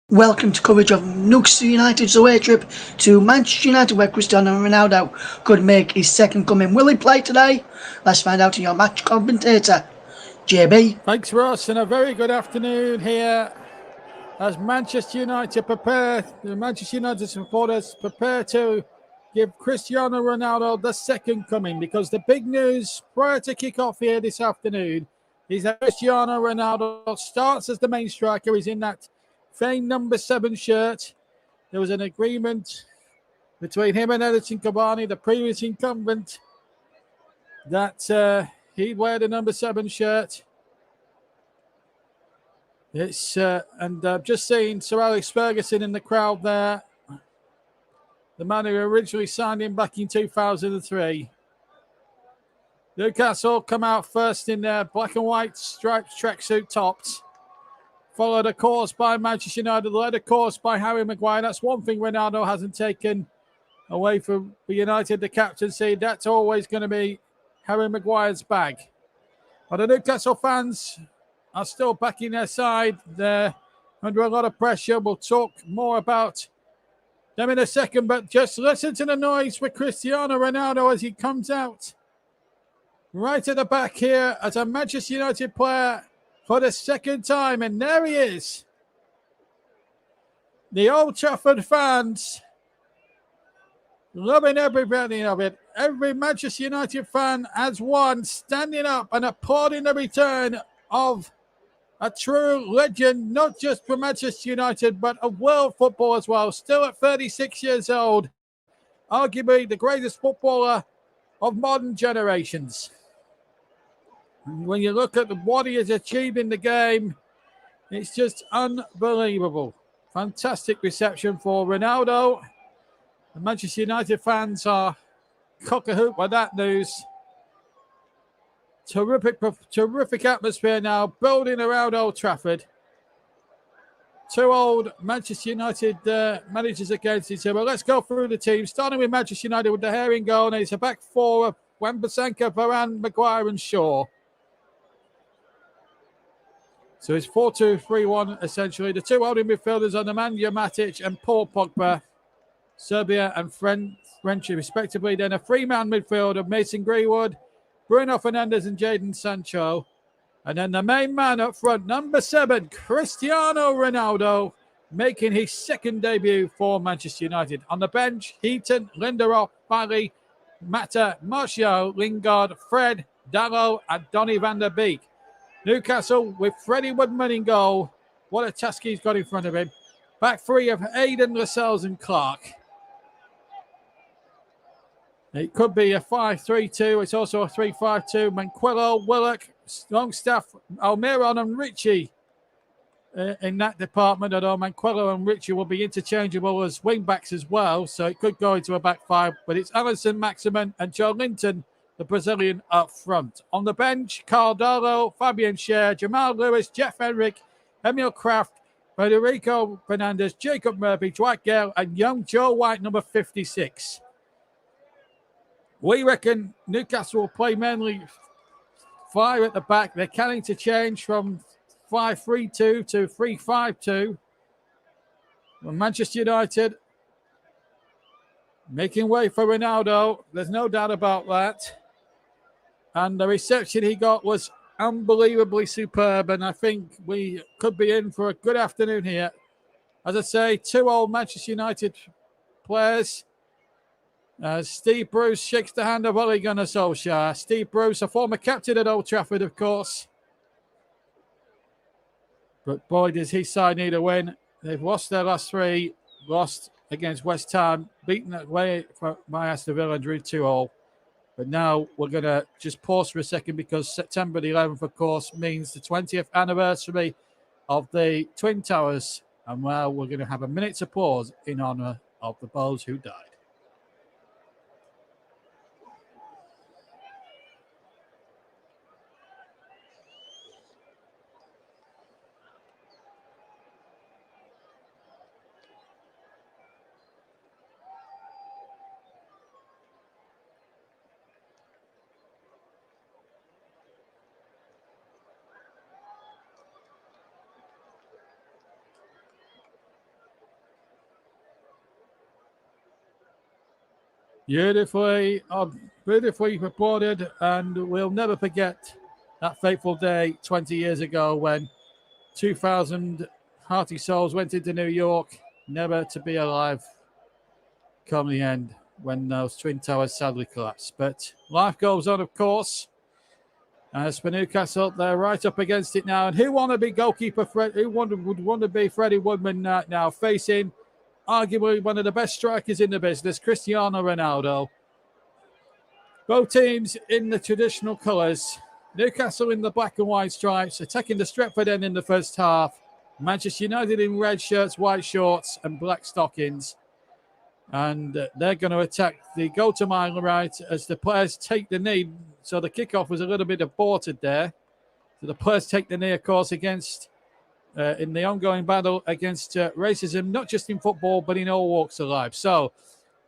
Welcome to coverage of Newcastle United's away trip to Manchester United, where Cristiano Ronaldo could make his second coming. Will he play today? Let's find out in your match commentator, JB. Thanks, Ross, and a very good afternoon here as Manchester United supporters prepare to give Cristiano Ronaldo the second coming, because the big news prior to kick-off here this afternoon is that Cristiano Ronaldo starts as the main striker. He's in that famed number 7 shirt. There was an agreement between him and Edinson Cavani, the previous incumbent, that he'd wear the number 7 shirt. It's just seeing Sir Alex Ferguson in the crowd there, the man who originally signed him back in 2003. Newcastle come out first in their black and white striped tracksuit tops, followed of course by Manchester United, led of course by Harry Maguire. That's one thing Ronaldo hasn't taken away from United, the captaincy. That's always going to be Harry Maguire's bag. But the Newcastle fans are still backing their side. They're under a lot of pressure. We'll talk more about them in a second, but just listen to the noise for Cristiano Ronaldo as he comes out right at the back here as a Manchester United player for the second time. And there he is. The Old Trafford fans loving every minute of it. Every Manchester United fan as one, standing up and applauding the return of a true legend, not just for Manchester United, but of world football as well. Still at 36 years old, arguably the greatest footballer of modern generations. When you look at what he has achieved in the game, it's just unbelievable. Fantastic reception for Ronaldo. The Manchester United fans are cock-a-hoop with that news. Terrific atmosphere now building around Old Trafford. Two old Manchester United managers against each other. Let's go through the team, starting with Manchester United with the hair in goal. And it's a back four of Wan-Bissaka, Varane, Maguire and Shaw. So it's 4-2-3-1 essentially. The two holding midfielders are Nemanja Matic and Paul Pogba, Serbia and French respectively. Then a three-man midfield of Mason Greenwood, Bruno Fernandes and Jadon Sancho. And then the main man up front, number 7, Cristiano Ronaldo, making his second debut for Manchester United. On the bench, Heaton, Lindelof, Bailly, Mata, Martial, Lingard, Fred, Dalot and Donny van der Beek. Newcastle with Freddie Woodman in goal. What a task he's got in front of him. Back three of Aiden, Lascelles and Clark. It could be a 5-3-2. It's also a 3-5-2. Manquillo, Willock, Longstaff, Almiron and Ritchie in that department. Although Manquillo and Ritchie will be interchangeable as wing-backs as well. So it could go into a back five. But it's Alisson, Maximin and Joe Linton, the Brazilian, up front. On the bench, Carl Darlow, Fabian Schär, Jamal Lewis, Jeff Henrik, Emil Kraft, Federico Fernandez, Jacob Murphy, Dwight Gale and young Joe White, number 56. We reckon Newcastle will play mainly 5 at the back. They're planning to change from 5-3-2 to 3-5-2. Manchester United making way for Ronaldo. There's no doubt about that. And the reception he got was unbelievably superb. And I think we could be in for a good afternoon here. As I say, two old Manchester United players. Steve Bruce shakes the hand of Ole Gunnar Solskjaer. Steve Bruce, a former captain at Old Trafford, of course. But boy, does his side need a win. They've lost their last 3. Lost against West Ham, beaten away by Aston Villa and drew 2-2. But now we're going to just pause for a second because September the 11th, of course, means the 20th anniversary of the Twin Towers. And well, we're going to have a minute's applause in honour of those who died. Beautifully, beautifully reported, and we'll never forget that fateful day 20 years ago when 2,000 hearty souls went into New York, never to be alive come the end when those Twin Towers sadly collapsed. But life goes on, of course. As for Newcastle, they're right up against it now. And who want to be goalkeeper? Would want to be Freddie Woodman now, facing arguably one of the best strikers in the business, Cristiano Ronaldo. Both teams in the traditional colours. Newcastle in the black and white stripes, attacking the Stretford end in the first half. Manchester United in red shirts, white shorts, and black stockings. And they're going to attack the goal to my right as the players take the knee. So the kickoff was a little bit aborted there. So the players take the knee, of course, against in the ongoing battle against racism, not just in football, but in all walks of life. So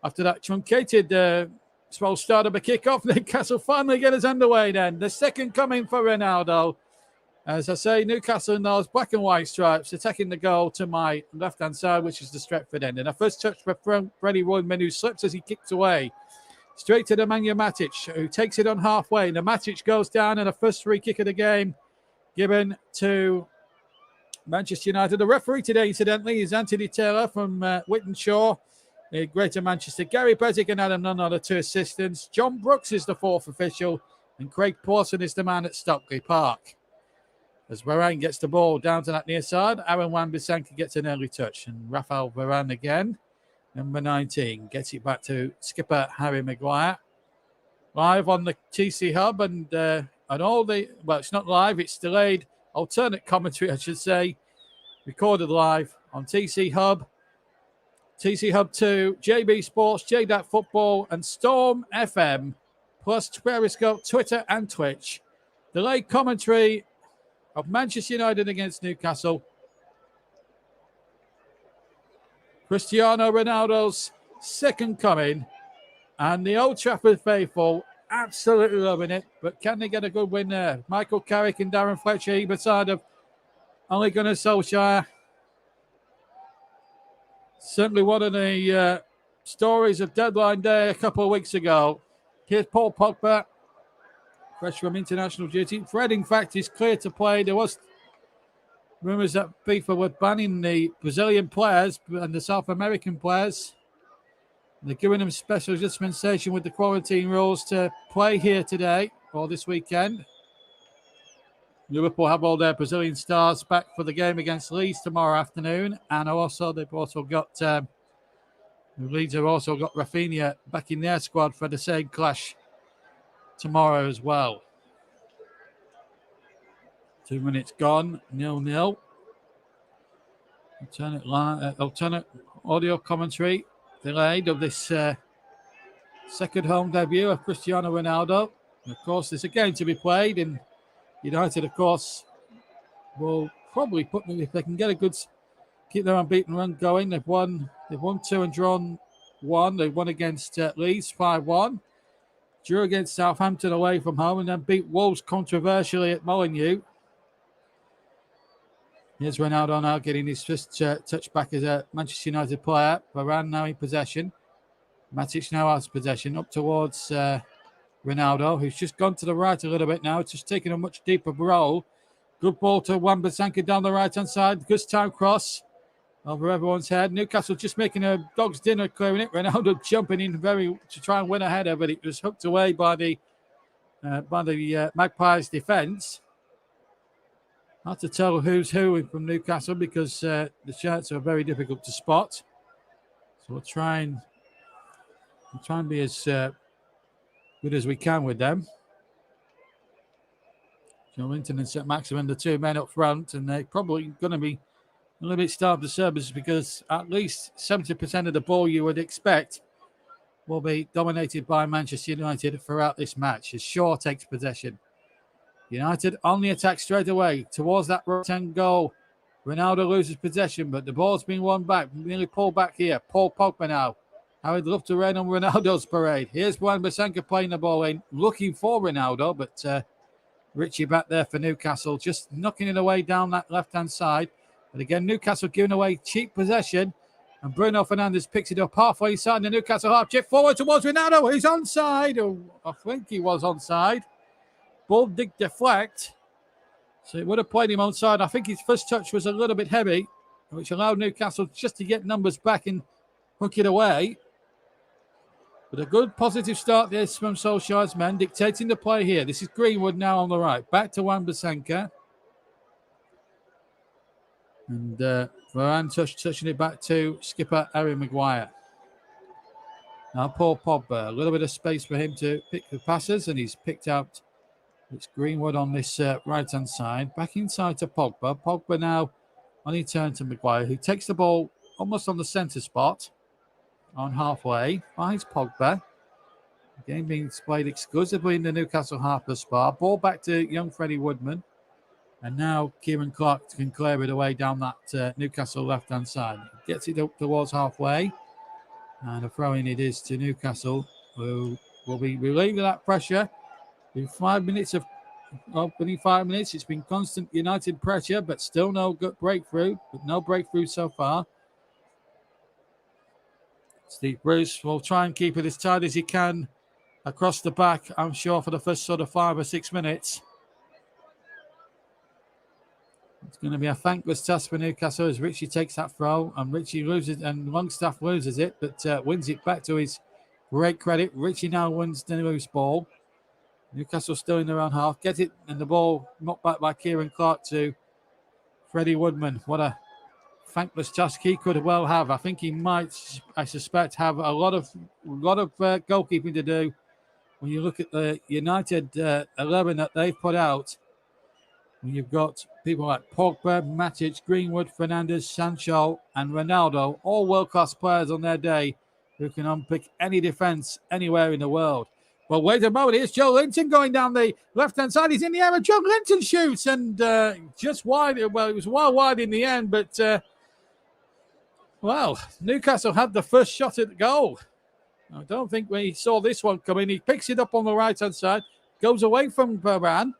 after that truncated small start of a kickoff, Newcastle finally get us underway then. The second coming for Ronaldo. As I say, Newcastle in those black and white stripes, attacking the goal to my left-hand side, which is the Stretford end. And a first touch for Freddie Woodman, who slips as he kicks away. Straight to Nemanja Matic, who takes it on halfway. And the Matic goes down, and a first free kick of the game given to Manchester United. The referee today, incidentally, is Anthony Taylor from Wythenshawe, Greater Manchester. Gary Bezig and Adam Nunn are the two assistants. John Brooks is the fourth official, and Craig Pawson is the man at Stockley Park. As Varane gets the ball down to that near side, Aaron Wan-Bissaka gets an early touch. And Rafael Varane again, number 19, gets it back to skipper Harry Maguire. Live on the TC Hub and all the, well, it's not live, it's delayed. Alternate commentary, I should say. Recorded live on TC Hub, TC Hub 2, JB Sports, JDAT Football, and Storm FM, plus Periscope, Twitter, and Twitch. Delayed commentary of Manchester United against Newcastle. Cristiano Ronaldo's second coming, and the Old Trafford faithful absolutely loving it. But can they get a good win there? Michael Carrick and Darren Fletcher either side of Ole Gunnar Solskjaer. Certainly one of the stories of deadline day a couple of weeks ago. Here's Paul Pogba, fresh from international duty. Fred, in fact, is clear to play. There was rumours that FIFA were banning the Brazilian players and the South American players. They're giving them special dispensation with the quarantine rules to play here today or this weekend. Liverpool have all their Brazilian stars back for the game against Leeds tomorrow afternoon. And also they've also got Leeds have also got Rafinha back in their squad for the same clash tomorrow as well. 2 minutes gone, 0-0. Alternate audio commentary delayed of this second home debut of Cristiano Ronaldo. And of course, there's a game to be played, and United, of course, will probably put them if they can get a good, keep their unbeaten run going. They've won 2 and drawn 1. They won against Leeds 5-1. Drew against Southampton away from home, and then beat Wolves controversially at Molineux. Here's Ronaldo now getting his first touch back as a Manchester United player. Varane now in possession. Matic now has possession up towards Ronaldo, who's just gone to the right a little bit now, just taking a much deeper role. Good ball to Wan-Bissaka down the right-hand side. Good time cross over everyone's head. Newcastle just making a dog's dinner clearing it. Ronaldo jumping in to try and win a header, but it was hooked away by the Magpies' defence. Hard to tell who's who from Newcastle because the shirts are very difficult to spot. So we'll try and be as good as we can with them. Joe Linton and St. Maximin, the two men up front, and they're probably going to be a little bit starved of service because at least 70% of the ball you would expect will be dominated by Manchester United throughout this match as Shaw takes possession. United on the attack straight away towards that right-hand goal. Ronaldo loses possession, but the ball's been won back, nearly pulled back here. Paul Pogba now. I would love to rain on Ronaldo's parade. Here's Wan-Bissaka playing the ball in, looking for Ronaldo, but Richie back there for Newcastle, just knocking it away down that left-hand side. But again, Newcastle giving away cheap possession. And Bruno Fernandes picks it up halfway inside the Newcastle half. Chip forward towards Ronaldo. He's onside. Oh, I think he was onside. Ball did deflect. So it would have played him onside. I think his first touch was a little bit heavy, which allowed Newcastle just to get numbers back and hook it away. But a good positive start there from Solskjaer's men, dictating the play here. This is Greenwood now on the right. Back to Wan-Bissaka. And Varane touching it back to skipper Harry Maguire. Now Paul Pogba, a little bit of space for him to pick the passes, and he's picked out. It's Greenwood on this right-hand side. Back inside to Pogba. Pogba now on his turn to Maguire, who takes the ball almost on the centre spot. On halfway, finds Pogba. The game being displayed exclusively in the Newcastle Harper Spa. Ball back to young Freddie Woodman. And now Kieran Clark can clear it away down that Newcastle left-hand side. Gets it up towards halfway. And a throw-in it is to Newcastle, who will be relieved of that pressure. In 5 minutes of opening 5 minutes, it's been constant United pressure, but still no good breakthrough. But no breakthrough so far. Steve Bruce will try and keep it as tight as he can across the back, I'm sure, for the first sort of 5 or 6 minutes. It's going to be a thankless task for Newcastle as Richie takes that throw, and Richie loses, and Longstaff loses it, but wins it back to his great credit. Richie now wins the loose ball. Newcastle still in their own half. Get it, and the ball knocked back by Kieran Clark to Freddie Woodman. What a thankless task he could well have. I think he might, I suspect, have a lot of goalkeeping to do when you look at the United 11 that they've put out. When you've got people like Pogba, Matic, Greenwood, Fernandes, Sancho, and Ronaldo, all world-class players on their day who can unpick any defence anywhere in the world. Well, wait a moment. Here's Joe Linton going down the left-hand side. He's in the air, and Joe Linton shoots, and just wide. Well, it was well wide in the end, but well, Newcastle had the first shot at the goal. I don't think we saw this one coming. He picks it up on the right-hand side, goes away from Varane,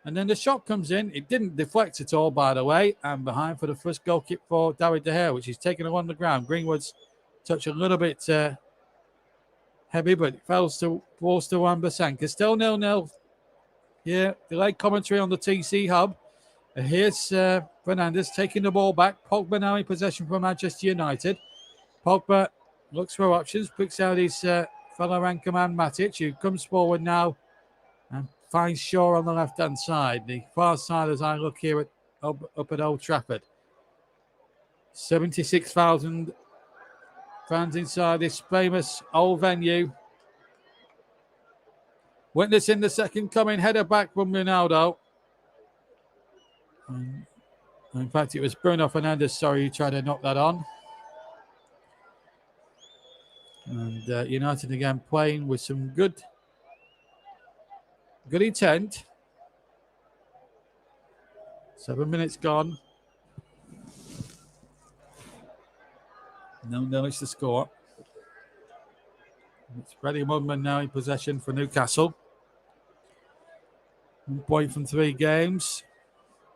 and then the shot comes in. It didn't deflect at all, by the way, and behind for the first goal kick for David De Gea, which is taken along the ground. Greenwood's touch a little bit heavy, but it falls to Wan-Bissaka. Still 0-0 here. Delayed commentary on the TC hub. Here's Fernandes taking the ball back. Pogba now in possession for Manchester United. Pogba looks for options, picks out his fellow anchor man Matic, who comes forward now and finds Shaw on the left-hand side. The far side as I look here up at Old Trafford. 76,000 fans inside this famous old venue. Witnessing the second coming, header back from Ronaldo. In fact, it was Bruno Fernandes, sorry, who tried to knock that on. And United again playing with some good intent. 7 minutes gone. No, it's the score. It's Freddie Woodman now in possession for Newcastle. 1 point from 3 games.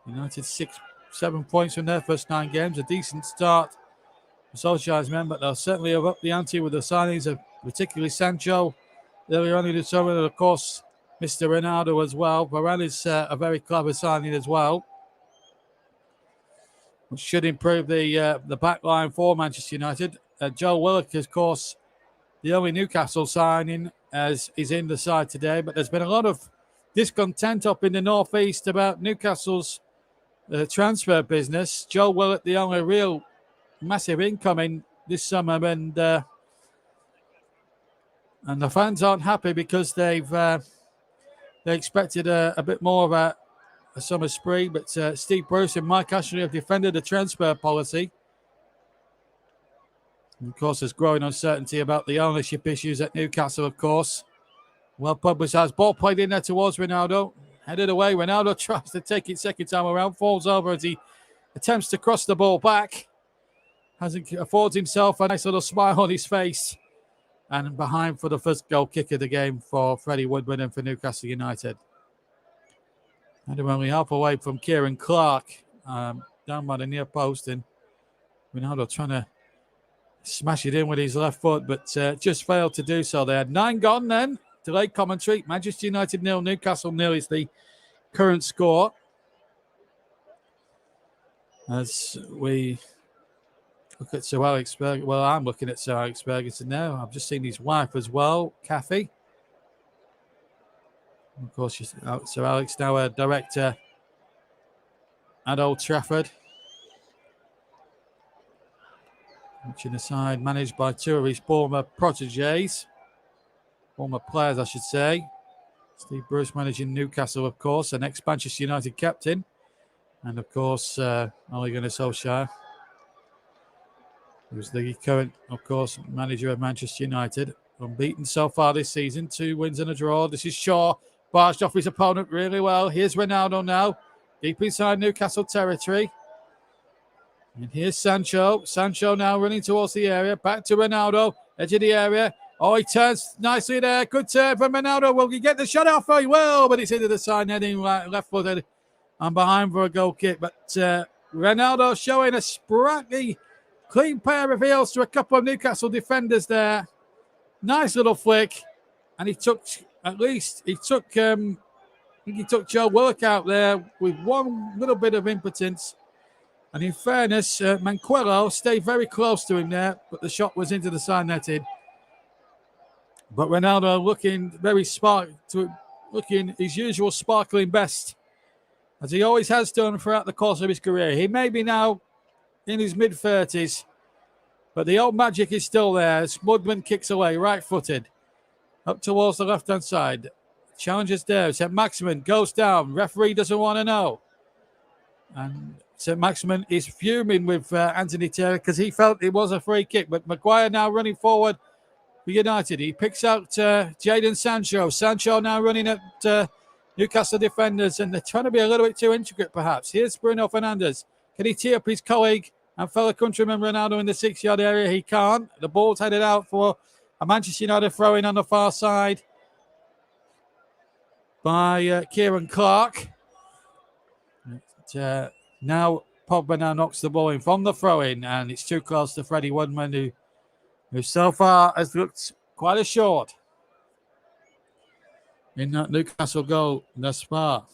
United 7 points from their first 9 games. A decent start for Solskjaer's men, but they'll certainly have upped the ante with the signings of particularly Sancho earlier on in the summer, and of course Mr. Ronaldo as well. Varane is a very clever signing as well, which should improve the back line for Manchester United. Joe Willock, of course, the only Newcastle signing as is in the side today, but there's been a lot of discontent up in the northeast about Newcastle's transfer business. Joe Willock, the only real massive incoming this summer, and the fans aren't happy because they expected a bit more of a summer spree, but Steve Bruce and Mike Ashley have defended the transfer policy. And of course, there's growing uncertainty about the ownership issues at Newcastle, of course. Well publicised. Ball played in there towards Ronaldo. Headed away. Ronaldo tries to take it second time around. Falls over as he attempts to cross the ball back. Affords himself a nice little smile on his face. And behind for the first goal kick of the game for Freddie Woodman and for Newcastle United. And we're only half away from Kieran Clark down by the near post. And Ronaldo trying to smash it in with his left foot, but just failed to do so there. 9 gone then. Delayed commentary. Manchester United 0, Newcastle 0 is the current score. As we look at Sir Alex Ferguson. Well, I'm looking at Sir Alex Ferguson now. I've just seen his wife as well, Kathy. Of course, Sir Alex now a director at Old Trafford. Watching the side managed by 2 of his former proteges. Former players, I should say. Steve Bruce managing Newcastle, of course, an ex-Manchester United captain. And, of course, Ole Gunnar Solskjaer, who's the current, of course, manager of Manchester United. Unbeaten so far this season, 2 wins and a draw. This is Shaw, barged off his opponent really well. Here's Ronaldo now, deep inside Newcastle territory. And here's Sancho. Sancho now running towards the area. Back to Ronaldo, edge of the area. Oh, he turns nicely there. Good turn from Ronaldo. Will he get the shot off? Oh, he will, but it's into the side netting, left-footed and behind for a goal kick. But Ronaldo showing a sprightly, clean pair of heels to a couple of Newcastle defenders there. Nice little flick. And he took Joe Willock out there with one little bit of impotence. And in fairness, Manquillo stayed very close to him there, but the shot was into the side netted. But Ronaldo looking very looking his usual sparkling best, as he always has done throughout the course of his career. He may be now in his mid-30s, but the old magic is still there as Mudman kicks away, right-footed, up towards the left-hand side. Challenges there. St. Maximin goes down. Referee doesn't want to know. And St. Maximin is fuming with Anthony Taylor because he felt it was a free kick. But Maguire now running forward for United. He picks out Jadon Sancho. Sancho now running at Newcastle defenders, and they're trying to be a little bit too intricate perhaps. Here's Bruno Fernandes. Can he tee up his colleague and fellow countryman Ronaldo in the 6-yard area? He can't. The ball's headed out for a Manchester United throw-in on the far side by Kieran Clark. Now Pogba now knocks the ball in from the throw-in, and it's too close to Freddie Woodman, who so far has looked quite assured in that Newcastle goal thus far.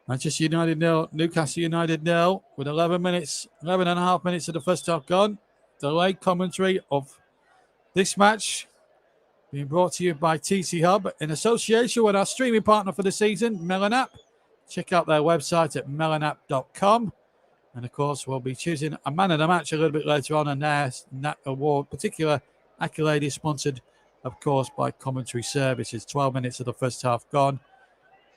Manchester United 0, Newcastle United 0, with 11 and a half minutes of the first half gone. Delayed commentary of this match being brought to you by TC Hub in association with our streaming partner for the season, Melon App. Check out their website at melonapp.com. And, of course, we'll be choosing a man of the match a little bit later on. And that award, particular accolade, is sponsored, of course, by Commentary Services. 12 minutes of the first half gone.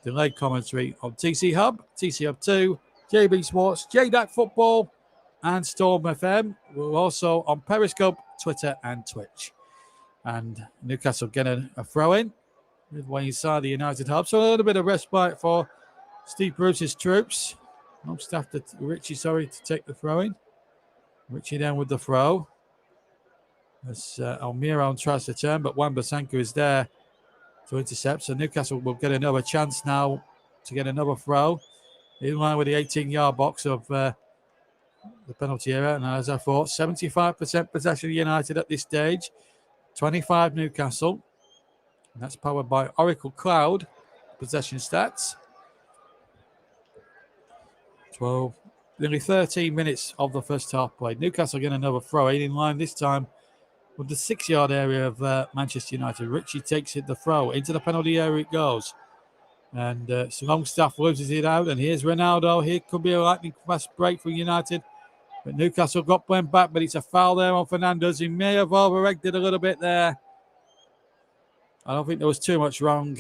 Delayed commentary on TC Hub, TC Hub 2, JB Sports, JDAC Football, and Storm FM. We're also on Periscope, Twitter, and Twitch. And Newcastle getting a throw-in midway inside the United Hub. So a little bit of respite for Steve Bruce's troops. Richie to take the throw-in. Richie down with the throw. As Almiron tries to turn, but Wan-Bissaka is there to intercept. So Newcastle will get another chance now to get another throw in line with the 18-yard box of the penalty area. And as I thought, 75% possession of United at this stage, 25 Newcastle. And that's powered by Oracle Cloud possession stats. 12, nearly 13 minutes of the first half played. Newcastle getting another throw in line this time with the 6-yard area of Manchester United. Richie takes it, the throw. Into the penalty area it goes. And Longstaff loses it out. And here's Ronaldo. Here could be a lightning fast break for United. But Newcastle got blend back, but it's a foul there on Fernandes. He may have over-egged it a little bit there. I don't think there was too much wrong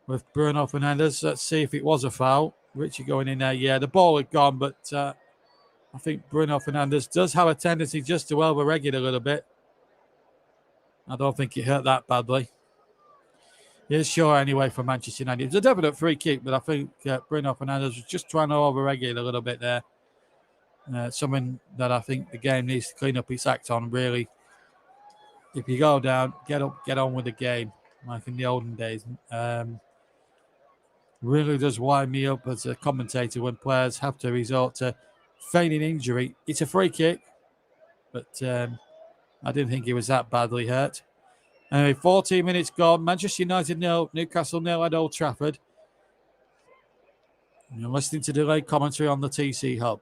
with Bruno Fernandes. Let's see if it was a foul. Richie going in there. Yeah, the ball had gone, but I think Bruno Fernandes does have a tendency just to over-egg it a little bit. I don't think it hurt that badly. Here's Shaw anyway for Manchester United. It was a definite free kick, but I think Bruno Fernandes was just trying to over-egg it a little bit there. Something that I think the game needs to clean up its act on, really. If you go down, get up, get on with the game, like in the olden days. Really does wind me up as a commentator when players have to resort to feigning injury. It's a free kick. but I didn't think he was that badly hurt. Anyway, 14 minutes gone. Manchester United 0, Newcastle 0 at Old Trafford. You're listening to delayed commentary on the TC Hub.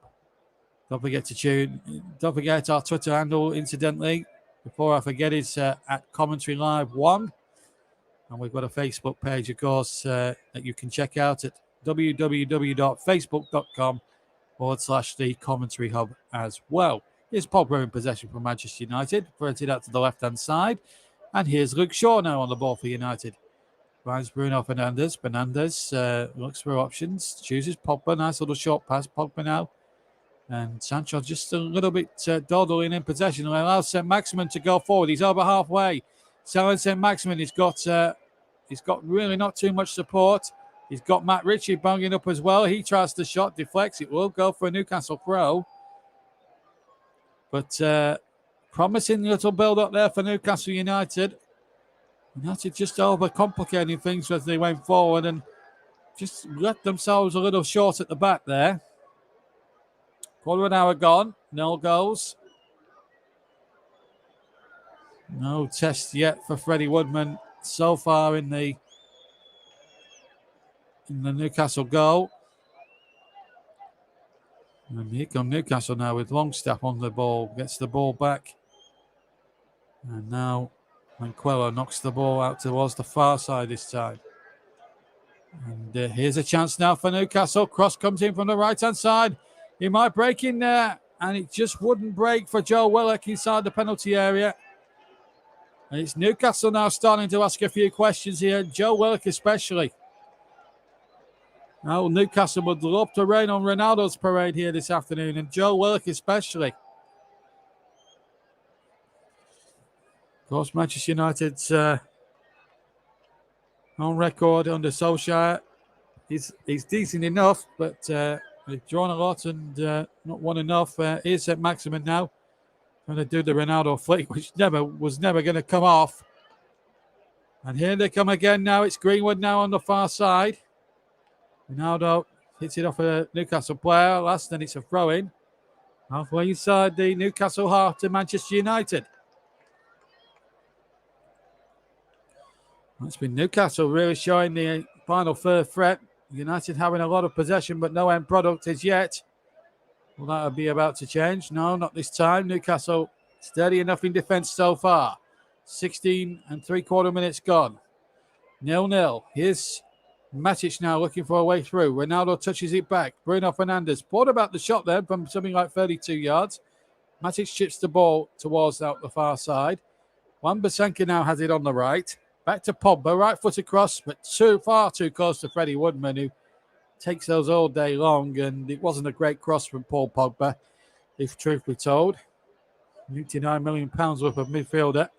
Don't forget our Twitter handle, incidentally. Before I forget, it's at Commentary Live 1. And we've got a Facebook page, of course, that you can check out at www.facebook.com/the Commentary Hub as well. Here's Pogba in possession for Manchester United. Pointed out to the left-hand side. And here's Luke Shaw now on the ball for United. Finds Bruno Fernandes. Fernandes looks for options. Chooses Pogba. Nice little short pass. Pogba now. And Sancho just a little bit dawdling in possession. And allows St. Maximin to go forward. He's over halfway. St. Maximin, he's got really not too much support. He's got Matt Ritchie banging up as well. He tries the shot, deflects. It will go for a Newcastle throw. But promising little build-up there for Newcastle United. United just overcomplicating things as they went forward and just left themselves a little short at the back there. Quarter of an hour gone. No goals. No test yet for Freddie Woodman so far in the Newcastle goal. And here come Newcastle now with Longstaff on the ball. Gets the ball back. And now Manquillo knocks the ball out towards the far side this time. And here's a chance now for Newcastle. Cross comes in from the right-hand side. He might break in there. And it just wouldn't break for Joe Willock inside the penalty area. And it's Newcastle now starting to ask a few questions here. Joe Willock especially. Now Newcastle would love to rain on Ronaldo's parade here this afternoon. And Joe Willock especially. Of course, Manchester United's on record under Solskjaer. He's decent enough, but they've drawn a lot and not won enough. Here's St. Maximin now. Trying to do the Ronaldo flick, which was never going to come off. And here they come again now. It's Greenwood now on the far side. Ronaldo hits it off a Newcastle player. Last, then it's a throw-in. Halfway inside the Newcastle half to Manchester United. It's been Newcastle really showing the final third threat. United having a lot of possession, but no end product as yet. Will that be about to change? No, not this time. Newcastle steady enough in defence so far. 16 3/4 minutes gone. 0-0. Here's Matic now looking for a way through. Ronaldo touches it back. Bruno Fernandes. Thought about the shot there from something like 32 yards. Matic chips the ball towards out the far side. Wan-Bissaka now has it on the right. Back to Pogba, right foot across, but far too close to Freddie Woodman, who takes those all day long, and it wasn't a great cross from Paul Pogba, if truth be told. £99 million worth of midfielder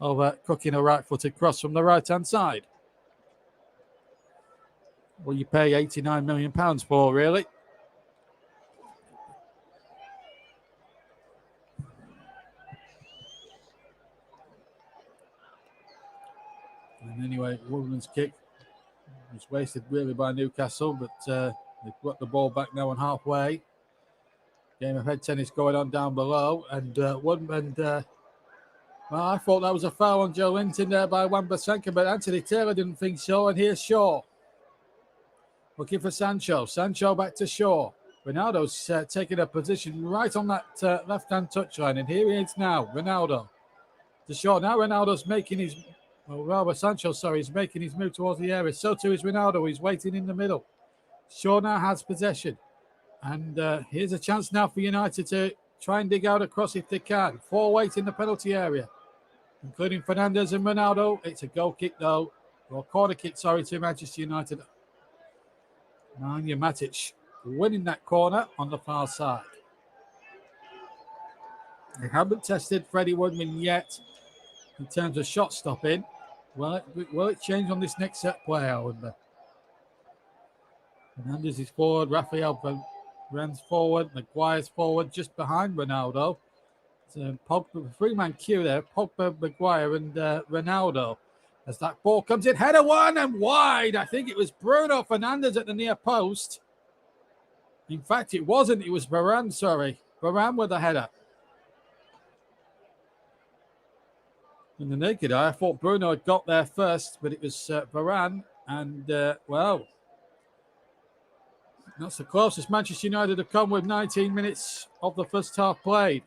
over cooking a right-footed cross from the right-hand side. Well, you pay £89 million for, really. And anyway, Woodman's kick was wasted really by Newcastle, but they've got the ball back now on halfway. Game of head tennis going on down below. And Woodman, well, I thought that was a foul on Joe Linton there by Wan-Bissaka, but Anthony Taylor didn't think so. And here's Shaw. Looking for Sancho. Sancho back to Shaw. Ronaldo's taking a position right on that left-hand touchline. And here he is now, Ronaldo. To Shaw. Now Ronaldo's making his... Well, rather, Sancho, is making his move towards the area. So too is Ronaldo. He's waiting in the middle. Shaw now has possession. And here's a chance now for United to try and dig out across if they can. 4 wait in the penalty area, including Fernandes and Ronaldo. It's a goal kick, though. Or corner kick, to Manchester United. Nemanja Matic winning that corner on the far side. They haven't tested Freddie Woodman yet in terms of shot stopping. Will it change on this next set play, I wonder? Fernandes is forward. Rafael runs forward. Maguire's forward just behind Ronaldo. So Pogba, 3-man queue there. Pogba, Maguire and Ronaldo. As that ball comes in. Header one and wide. I think it was Bruno Fernandes at the near post. In fact, it wasn't. It was Varane, Varane with the header. In the naked eye, I thought Bruno had got there first, but it was Varane. And, well, that's the closest Manchester United have come with 19 minutes of the first half played.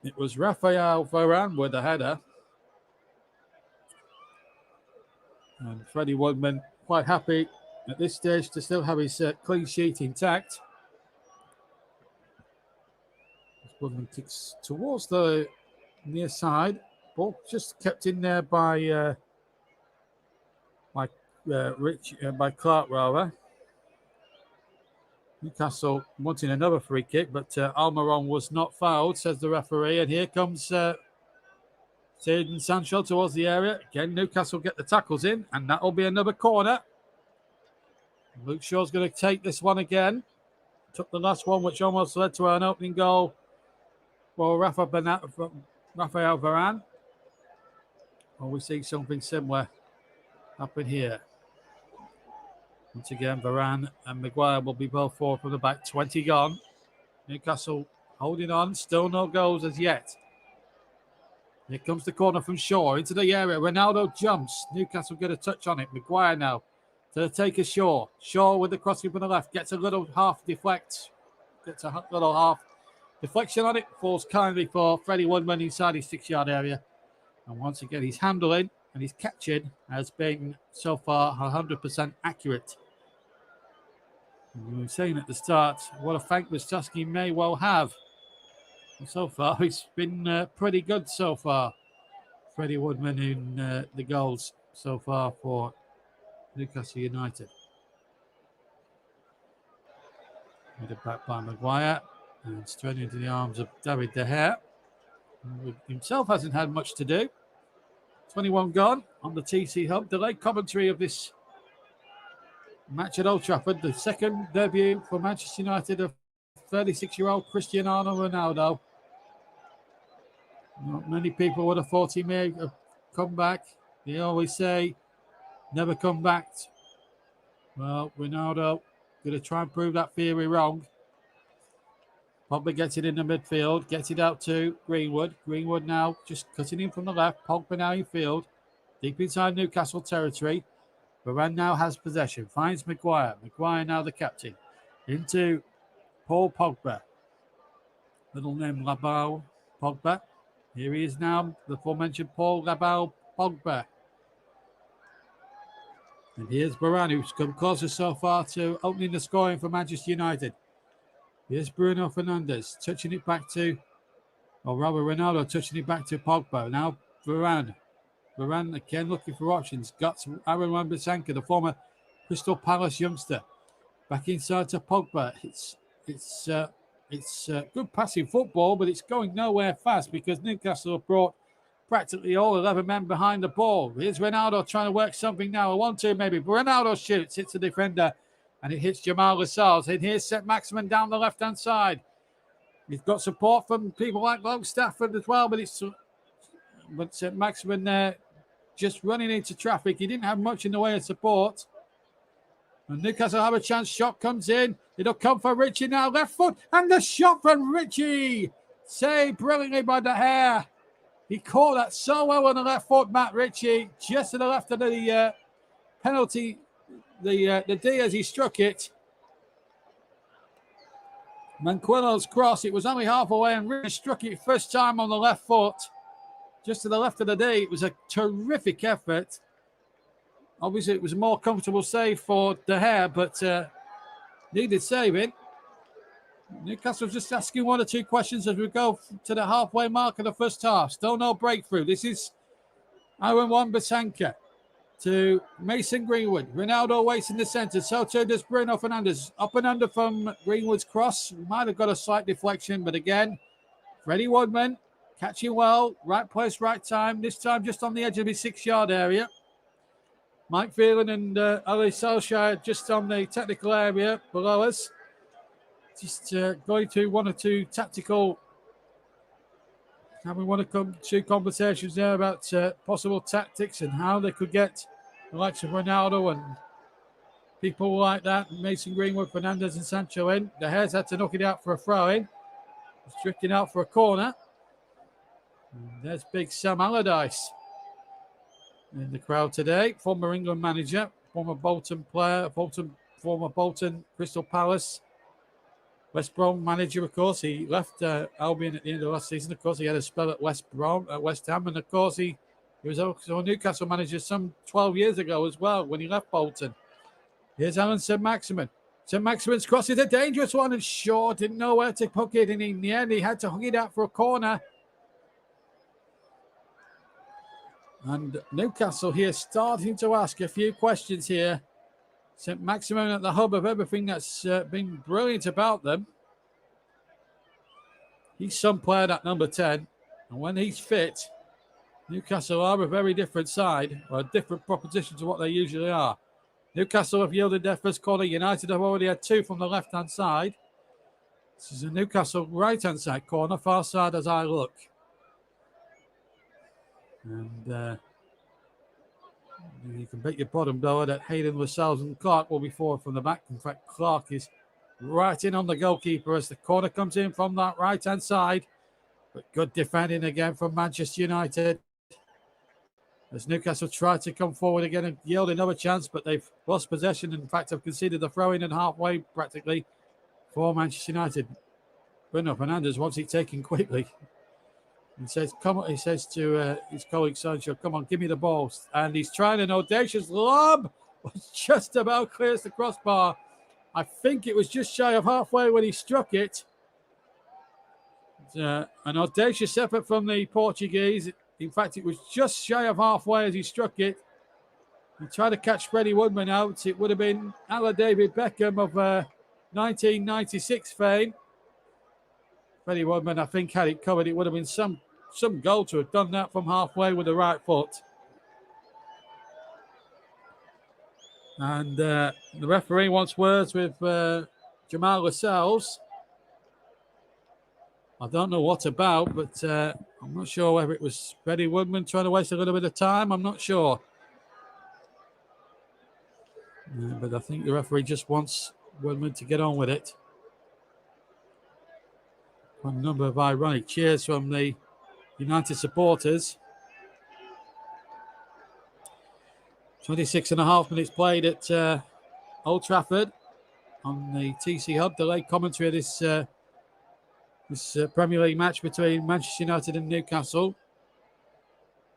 It was Rafael Varane with the header. And Freddie Woodman quite happy at this stage to still have his clean sheet intact. Woodman kicks towards the near side. Ball just kept in there by Clark rather. Newcastle wanting another free kick, but Almiron was not fouled, says the referee. And here comes Jadon Sancho towards the area. Again, Newcastle get the tackles in, and that'll be another corner. Luke Shaw's going to take this one again. Took the last one, which almost led to an opening goal for Rafael Varane. Well, we see something similar happen here. Once again, Varane and Maguire will be both forward from the back. 20 gone. Newcastle holding on. Still no goals as yet. Here comes the corner from Shaw into the area. Ronaldo jumps. Newcastle get a touch on it. Maguire now to the taker Shaw. Shaw with the crossing from the left. Gets a little half deflect. Gets a little half deflection on it. Falls kindly for Freddie Woodman inside his 6-yard area. And once again, his handling and his catching has been so far 100% accurate. We were saying at the start, what a thankless task he may well have. And so far, it's been pretty good so far. Freddie Woodman in the goals so far for Newcastle United. Headed back by Maguire and straight into the arms of David De Gea. Who himself hasn't had much to do. 21 gone on the TC Hub. Delayed commentary of this match at Old Trafford. The second debut for Manchester United of 36-year-old Cristiano Ronaldo. Not many people would have thought he may have come back. They always say, never come back. Well, Ronaldo going to try and prove that theory wrong. Pogba gets it in the midfield, gets it out to Greenwood. Greenwood now just cutting in from the left. Pogba now in field, deep inside Newcastle territory. Varane now has possession, finds Maguire. Maguire now the captain. Into Paul Pogba. Little name Labau Pogba. Here he is now, the aforementioned Paul Labau Pogba. And here's Varane, who's come closer so far to opening the scoring for Manchester United. Here's Bruno Fernandes touching it back to, or rather Ronaldo touching it back to Pogba. Now Varane. Varane again looking for options. Got Aaron Wan-Bissaka, the former Crystal Palace youngster. Back inside to Pogba. It's good passing football, but it's going nowhere fast because Newcastle have brought practically all 11 men behind the ball. Here's Ronaldo trying to work something now. A 1-2 maybe. Ronaldo shoots, hits the defender. And it hits Jamal Lascelles. And here's St. Maximin down the left-hand side. He's got support from people like Old Trafford as well, but St. Maximin there just running into traffic. He didn't have much in the way of support. And Newcastle have a chance. Shot comes in. It'll come for Richie now. Left foot. And the shot from Richie. Saved brilliantly by De Gea. He caught that so well on the left foot, Matt Ritchie. Just to the left of the penalty. The D as he struck it. Manquillo's cross. It was only half away and Richie struck it first time on the left foot. Just to the left of the D. It was a terrific effort. Obviously, it was a more comfortable save for De Gea, but needed saving. Newcastle just asking 1 or 2 questions as we go to the halfway mark of the first half. Still no breakthrough. This is Aaron Wan-Bissaka to Mason Greenwood. Ronaldo waits in the centre. So too does Bruno Fernandes. Up and under from Greenwood's cross. Might have got a slight deflection, but again, Freddie Woodman catching well. Right place, right time. This time just on the edge of his 6-yard area. Mike Phelan and Ali Solskjaer just on the technical area below us. Just going through 1 or 2 tactical, having 1 or 2 conversations there about possible tactics and how they could get the likes of Ronaldo and people like that, Mason Greenwood, Fernandes and Sancho in. De Gea's had to knock it out for a throw-in. It's drifting out for a corner. And there's big Sam Allardyce in the crowd today. Former England manager, former Bolton player, former Bolton, Crystal Palace, West Brom manager, of course. He left Albion at the end of last season. Of course, he had a spell at West Ham. And, of course, he was also a Newcastle manager some 12 years ago as well when he left Bolton. Here's Alan St. Maximin. St. Maximin's cross is a dangerous one, and Shaw didn't know where to hook it. And in the end, he had to hook it out for a corner. And Newcastle here starting to ask a few questions here. St. Maximin at the hub of everything that's been brilliant about them. He's some player, that number 10. And when he's fit, Newcastle are a very different side, or a different proposition to what they usually are. Newcastle have yielded their first corner. United have already had two from the left-hand side. This is a Newcastle right-hand side corner, far side as I look. And you can bet your bottom dollar that Hayden, Lascelles and Clark will be forward from the back. In fact, Clark is right in on the goalkeeper as the corner comes in from that right-hand side. But good defending again from Manchester United. As Newcastle try to come forward again and yield another chance, but they've lost possession. In fact, have conceded the throw-in and halfway practically for Manchester United. Bruno Fernandes wants it taken quickly. He says, "Come on," he says to his colleague Sancho, "Come on, give me the ball." And he's trying an audacious lob, which just about clears the crossbar. I think it was just shy of halfway when he struck it. An audacious effort from the Portuguese. In fact, it was just shy of halfway as he struck it. He tried to catch Freddie Woodman out. It would have been a la David Beckham of 1996 fame. Freddie Woodman, I think, had it covered. It would have been some goal to have done that from halfway with the right foot. And the referee wants words with Jamal Lascelles. I don't know what about, but I'm not sure whether it was Freddie Woodman trying to waste a little bit of time. I'm not sure. But I think the referee just wants Woodman to get on with it. A number of ironic cheers from the United supporters. 26 and a half minutes played at Old Trafford on the TC Hub. Delayed commentary of this Premier League match between Manchester United and Newcastle.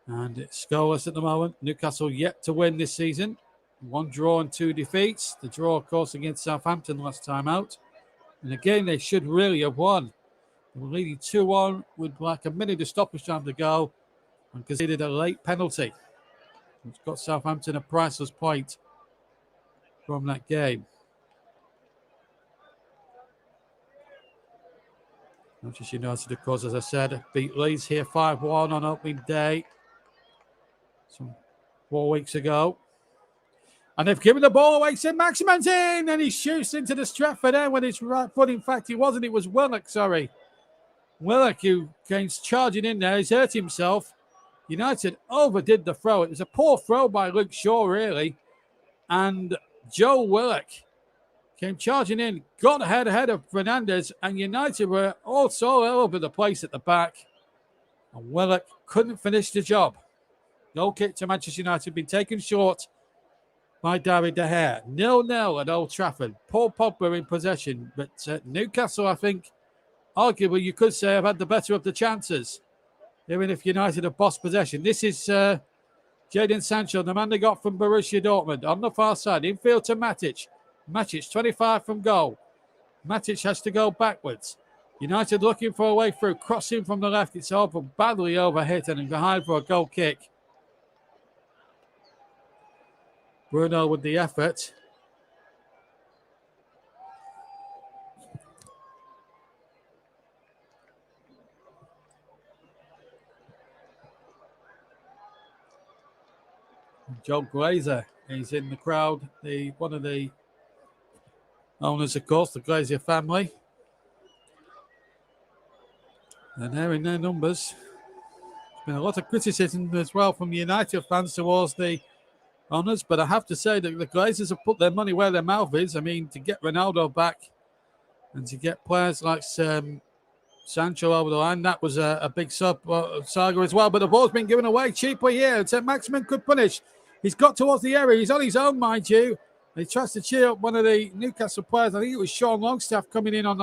And it's scoreless at the moment. Newcastle yet to win this season. 1 draw and 2 defeats. The draw, of course, against Southampton last time out. And again, they should really have won. They were leading 2-1 with like a minute of stoppage time to go and conceded a late penalty, which got Southampton a priceless point from that game. Manchester United, of course, as I said, beat Leeds here 5-1 on opening day some 4 weeks ago. And they've given the ball away. St. Maximin's in, and he shoots into the Stratford end with his right foot. In fact, it was Willock, sorry. Willock, who came charging in there, he's hurt himself. United overdid the throw. It was a poor throw by Luke Shaw, really. And Joe Willock came charging in, got ahead of Fernandes, and United were also all over the place at the back. And Willock couldn't finish the job. Goal kick to Manchester United, been taken short by David De Gea. 0-0 at Old Trafford. Paul Pogba in possession. But Newcastle, I think, arguably you could say, have had the better of the chances, even if United have bossed possession. This is Jadon Sancho, the man they got from Borussia Dortmund, on the far side. Infield to Matic. Matic, 25 from goal. Matic has to go backwards. United looking for a way through. Crossing from the left. It's over, badly overhit and behind for a goal kick. Bruno with the effort. Joe Glazer is in the crowd. One of the owners, of course, the Glazer family. And they're in their numbers. There's been a lot of criticism as well from the United fans towards the owners, but I have to say that the Glazers have put their money where their mouth is. I mean, to get Ronaldo back and to get players like Sancho over the line. That was a big saga as well. But the ball's been given away cheaply here. St. Maximin could punish. He's got towards the area. He's on his own, mind you. He tries to cheer up one of the Newcastle players. I think it was Sean Longstaff coming in on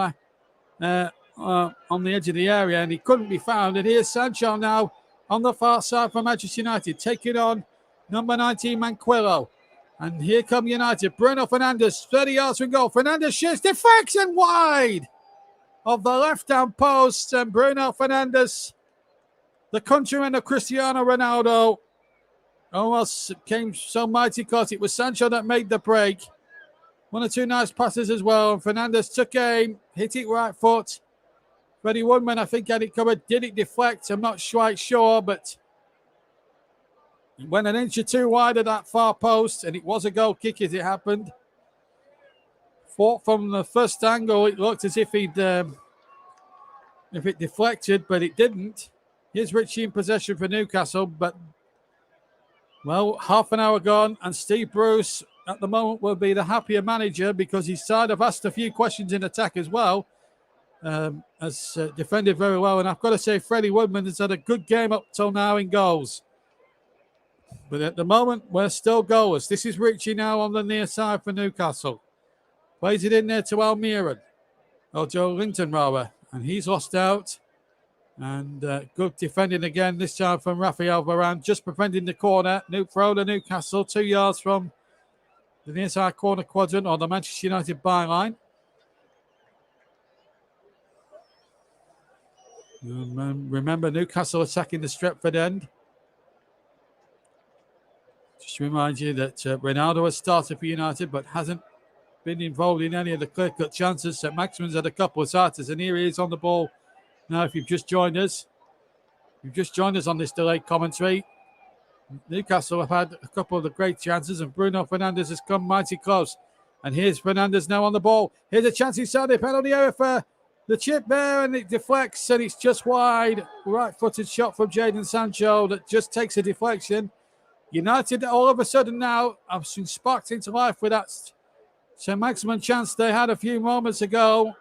the edge of the area, and he couldn't be found. And here's Sancho now on the far side for Manchester United, taking on number 19, Manquillo. And here come United. Bruno Fernandes, 30 yards from goal. Fernandes shoots, deflection wide of the left-hand post. And Bruno Fernandes, the countryman of Cristiano Ronaldo, almost came so mighty close. It was Sancho that made the break. One or two nice passes as well. And Fernandes took aim, hit it right foot. Freddie Woodman, I think, had it covered. Did it deflect? I'm not quite sure, but it went an inch or two wide of that far post, and it was a goal kick as it happened. Fought from the first angle. It looked as if if it deflected, but it didn't. Here's Richie in possession for Newcastle, but, well, half an hour gone, and Steve Bruce at the moment will be the happier manager because his side have asked a few questions in attack as well. Has defended very well, and I've got to say Freddie Woodman has had a good game up till now in goals. But at the moment, we're still goalless. This is Richie now on the near side for Newcastle. Plays it in there to Almiron. Or Joe Linton, rather. And he's lost out. And good defending again, this time from Rafael Varane. Just preventing the corner. Throw to Newcastle, 2 yards from the near side corner quadrant or the Manchester United byline. Remember, Newcastle attacking the Stretford end. Just to remind you that Ronaldo has started for United but hasn't been involved in any of the clear-cut chances. St. Maximin's had a couple of starters, and here he is on the ball. Now, if you've just joined us on this delayed commentary, Newcastle have had a couple of the great chances, and Bruno Fernandes has come mighty close. And here's Fernandes now on the ball. Here's a chance inside the penalty area for the chip there, and it deflects, and it's just wide. Right-footed shot from Jadon Sancho that just takes a deflection. United, all of a sudden now, have been sparked into life with that St. Maximin chance they had a few moments ago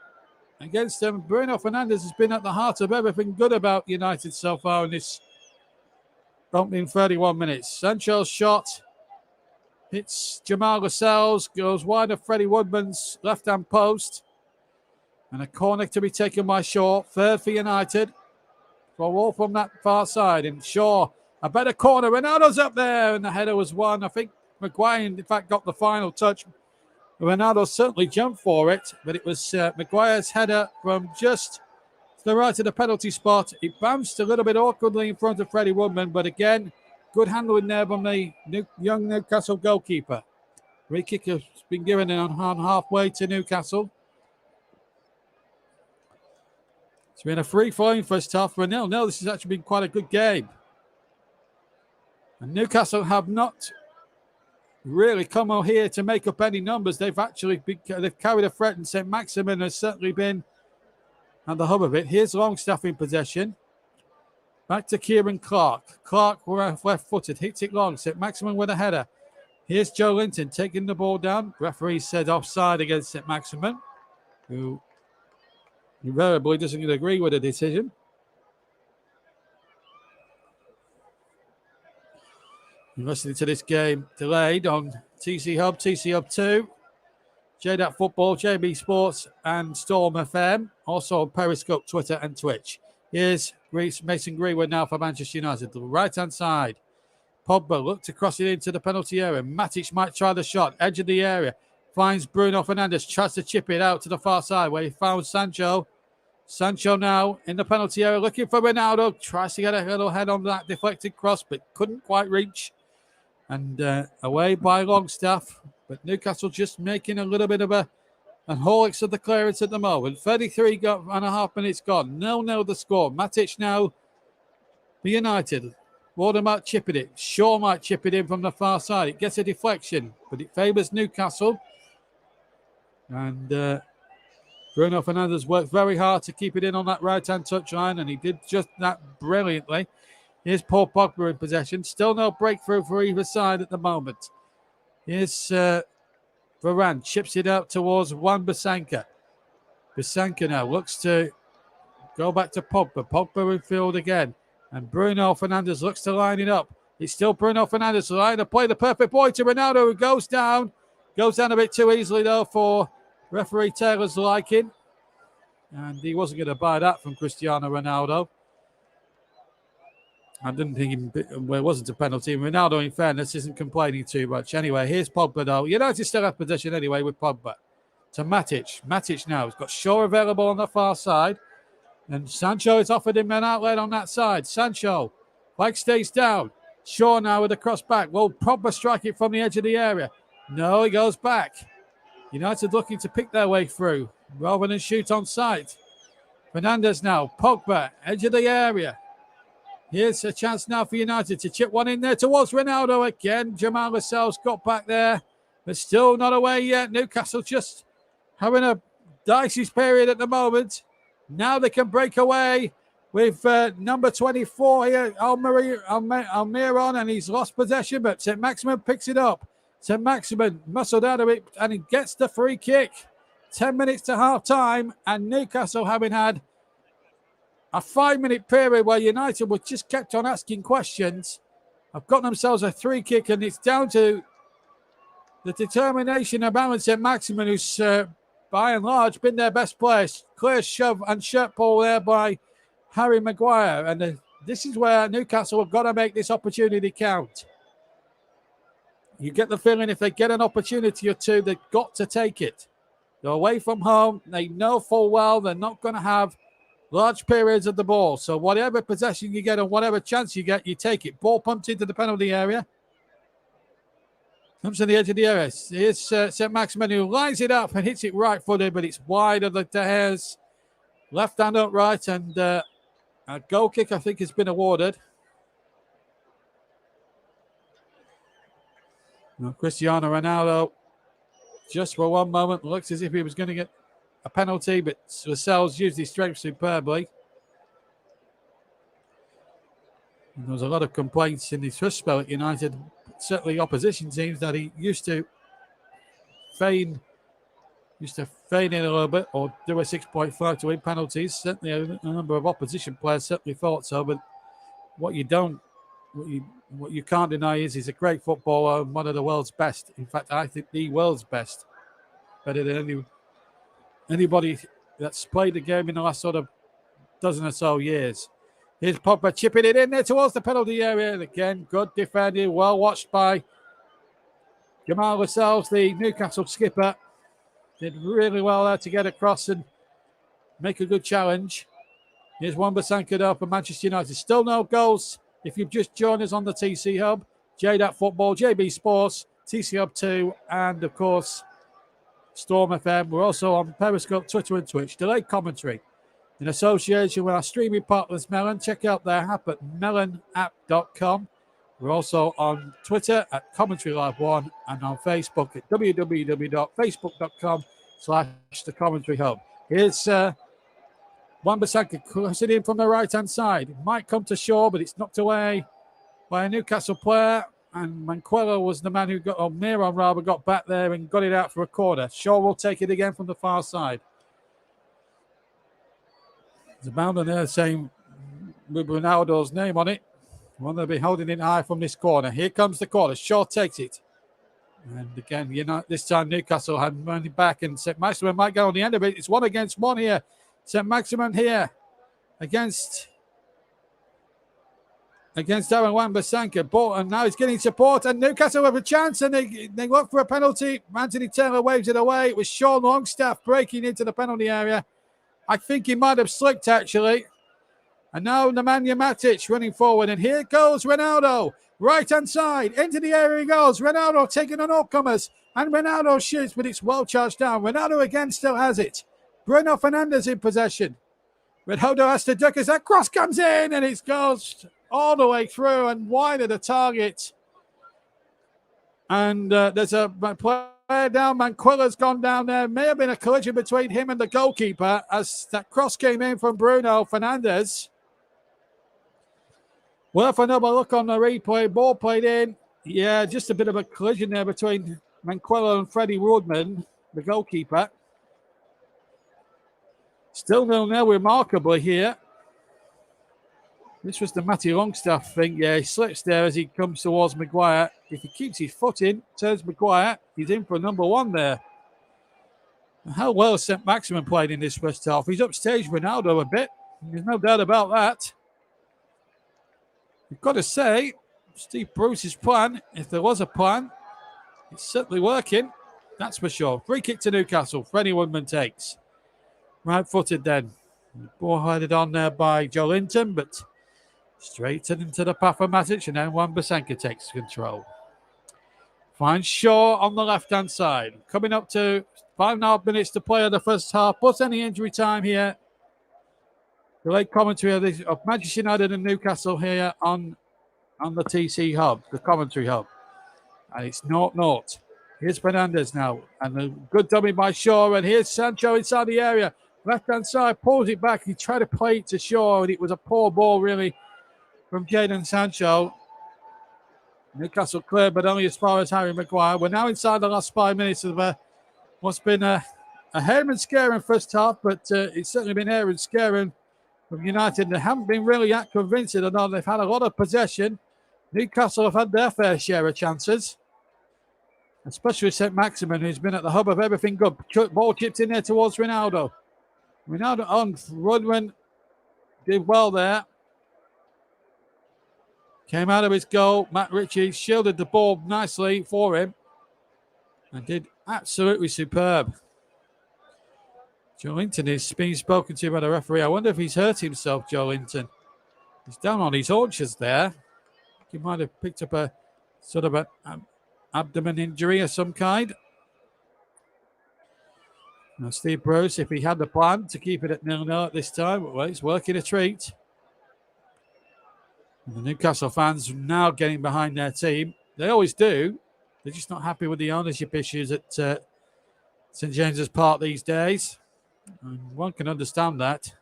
against them. Bruno Fernandes has been at the heart of everything good about United so far in this opening 31 minutes. Sancho's shot hits Jamal Lascelles, goes wide of Freddie Woodman's left-hand post. And a corner to be taken by Shaw. Third for United. For all from that far side. And Shaw, a better corner. Ronaldo's up there. And the header was won. I think Maguire, in fact, got the final touch. Ronaldo certainly jumped for it. But it was Maguire's header from just to the right of the penalty spot. It bounced a little bit awkwardly in front of Freddie Woodman. But again, good handling there from the young Newcastle goalkeeper. Free kick has been given on halfway to Newcastle. It's been a free-flowing first half for 0-0. This has actually been quite a good game. And Newcastle have not really come out here to make up any numbers. They've carried a threat, and St. Maximin has certainly been at the hub of it. Here's Longstaff in possession. Back to Kieran Clark. Clark left-footed, hits it long. St. Maximin with a header. Here's Joe Linton taking the ball down. Referee said offside against St. Maximin, who invariably doesn't agree with the decision. You're listening to this game delayed on TC Hub 2, JDAT Football, JB Sports, and Storm FM. Also on Periscope, Twitter, and Twitch. Here's Mason Greenwood now for Manchester United. The right-hand side. Pogba looked to cross it into the penalty area. Matic might try the shot. Edge of the area. Finds Bruno Fernandes. Tries to chip it out to the far side where he found Sancho. Sancho now in the penalty area looking for Ronaldo. Tries to get a little head on that deflected cross, but couldn't quite reach. And away by Longstaff. But Newcastle just making a little bit of a Horlicks of the clearance at the moment. 33 and a half minutes gone. 0-0 the score. Matic now for United. Warder might chip it. Shaw might chip it in from the far side. It gets a deflection, but it favours Newcastle. And Bruno Fernandes worked very hard to keep it in on that right-hand touchline, and he did just that brilliantly. Here's Paul Pogba in possession. Still no breakthrough for either side at the moment. Here's Varane. Chips it out towards Wan-Bissaka. Bissaka now looks to Go back to Pogba. Pogba in field again. And Bruno Fernandes looks to line it up. It's still Bruno Fernandes trying to play the perfect boy to Ronaldo, who goes down. Goes down a bit too easily, though, for referee Taylor's liking. And he wasn't going to buy that from Cristiano Ronaldo. I didn't think it wasn't a penalty. Ronaldo, in fairness, isn't complaining too much. Anyway, here's Pogba, though. United still have possession anyway with Pogba. To Matic. Matic now. He's got Shaw available on the far side. And Sancho has offered him an outlet on that side. Sancho. Flag stays down. Shaw now with the cross back. Will Pogba strike it from the edge of the area? No, he goes back. United looking to pick their way through rather than shoot on sight. Fernandes now. Pogba, edge of the area. Here's a chance now for United to chip one in there towards Ronaldo again. Jamal Lascelles got back there, but still not away yet. Newcastle just having a dicey period at the moment. Now they can break away with number 24 here, Almiron, and he's lost possession, but St. Maximin picks it up. St. Maximin muscled out of it, and he gets the free kick. 10 minutes to half time, and Newcastle having had a 5-minute period where United were just kept on asking questions, have got themselves a free kick, and it's down to the determination of Alan St. Maximin, who's by and large been their best player. Clear shove and shirt pull there by Harry Maguire. And this is where Newcastle have got to make this opportunity count. You get the feeling if they get an opportunity or two, they've got to take it. They're away from home. They know full well they're not going to have large periods of the ball. So whatever possession you get and whatever chance you get, you take it. Ball pumped into the penalty area. Comes to the edge of the area. Here's St. Maximin, who lines it up and hits it right-footed, but it's wide of the De Gea's left hand upright, and a goal kick, I think, has been awarded. Now, Cristiano Ronaldo, just for one moment, looks as if he was going to get a penalty, but Lascelles used his strength superbly. And there was a lot of complaints in his first spell at United, certainly opposition teams, that he used to feign in a little bit or do a 6.5 to win penalties. Certainly a number of opposition players certainly thought so, but what you can't deny is he's a great footballer and one of the world's best. In fact, I think the world's best. Better than anybody that's played the game in the last sort of dozen or so years. Here's Pogba chipping it in there towards the penalty area. And again, good defending, well watched by Jamal Lascelles, the Newcastle skipper. Did really well there to get across and make a good challenge. Here's Wan-Bissaka though for Manchester United. Still no goals. If you've just joined us on the TC Hub, JDAT Football, JB Sports, TC Hub 2, and of course, Storm FM. We're also on Periscope, Twitter, and Twitch. Delayed commentary in association with our streaming partners, Melon. Check out their app at melonapp.com. We're also on Twitter at Commentary Live 1 and on Facebook at www.facebook.com/The Commentary Hub. Here's Wan-Bissaka crossing in from the right-hand side. It might come to Shaw, but it's knocked away by a Newcastle player. And Manquillo was the man who got, or Miron rather, got back there and got it out for a corner. Shaw will take it again from the far side. There's a bounder there saying with Ronaldo's name on it. Well, they'll be holding it high from this corner. Here comes the corner. Shaw takes it. And again, this time Newcastle had money back, and St. Maximin might go on the end of it. It's 1 against 1 here. St. Maximin here against Aaron Wan-Bissaka. And now he's getting support, and Newcastle have a chance, and they look for a penalty. Anthony Taylor waves it away. It was Sean Longstaff breaking into the penalty area. I think he might have slipped, actually. And now Nemanja Matic running forward, and here goes Ronaldo. Right-hand side, into the area he goes. Ronaldo taking on all comers, and Ronaldo shoots, but it's well charged down. Ronaldo again still has it. Bruno Fernandes in possession. Ronaldo has to duck as that cross comes in, and it goes all the way through and wide of the target. And there's a player down. Manquilla's gone down there. May have been a collision between him and the goalkeeper as that cross came in from Bruno Fernandes. Worth another look on the replay. Ball played in. Yeah, just a bit of a collision there between Manquillo and Freddie Woodman, the goalkeeper. Still 0-0 remarkably here. This was the Matty Longstaff thing. Yeah, he slips there as he comes towards Maguire. If he keeps his foot in, turns Maguire, he's in for number one there. How well St. Maximin played in this first half. He's upstaged Ronaldo a bit. There's no doubt about that. You've got to say, Steve Bruce's plan, if there was a plan, it's certainly working. That's for sure. Free kick to Newcastle. Freddie Woodman takes. Right-footed then. Ball headed on there by Joe Linton, but straight into the path of Matic, and then Wan-Bissaka takes control. Finds Shaw on the left-hand side. Coming up to 5.5 minutes to play of the first half, plus any injury time here. The late commentary of Manchester United and Newcastle here on the TC hub, the commentary hub. And it's 0-0. Here's Fernandes now. And a good dummy by Shaw. And here's Sancho inside the area. Left-hand side, pulls it back. He tried to play it to Shaw, and it was a poor ball, really, from Jadon Sancho. Newcastle clear, but only as far as Harry Maguire. We're now inside the last 5 minutes of what's been a hair-and-scaring first half, but it's certainly been hair-and-scaring from United. They haven't been really that convincing, although they've had a lot of possession. Newcastle have had their fair share of chances, especially St. Maximin, who's been at the hub of everything good. Ball chipped in there towards Ronaldo. Ronaldo on. Rudman did well there. Came out of his goal. Matt Ritchie shielded the ball nicely for him and did absolutely superb. Joe Linton is being spoken to by the referee. I wonder if he's hurt himself, Joe Linton. He's down on his haunches there. He might have picked up a sort of an abdomen injury of some kind. Now, Steve Bruce, if he had the plan to keep it at 0-0 at this time, well, it's working a treat. And the Newcastle fans now getting behind their team. They always do. They're just not happy with the ownership issues at St. James's Park these days. And one can understand that.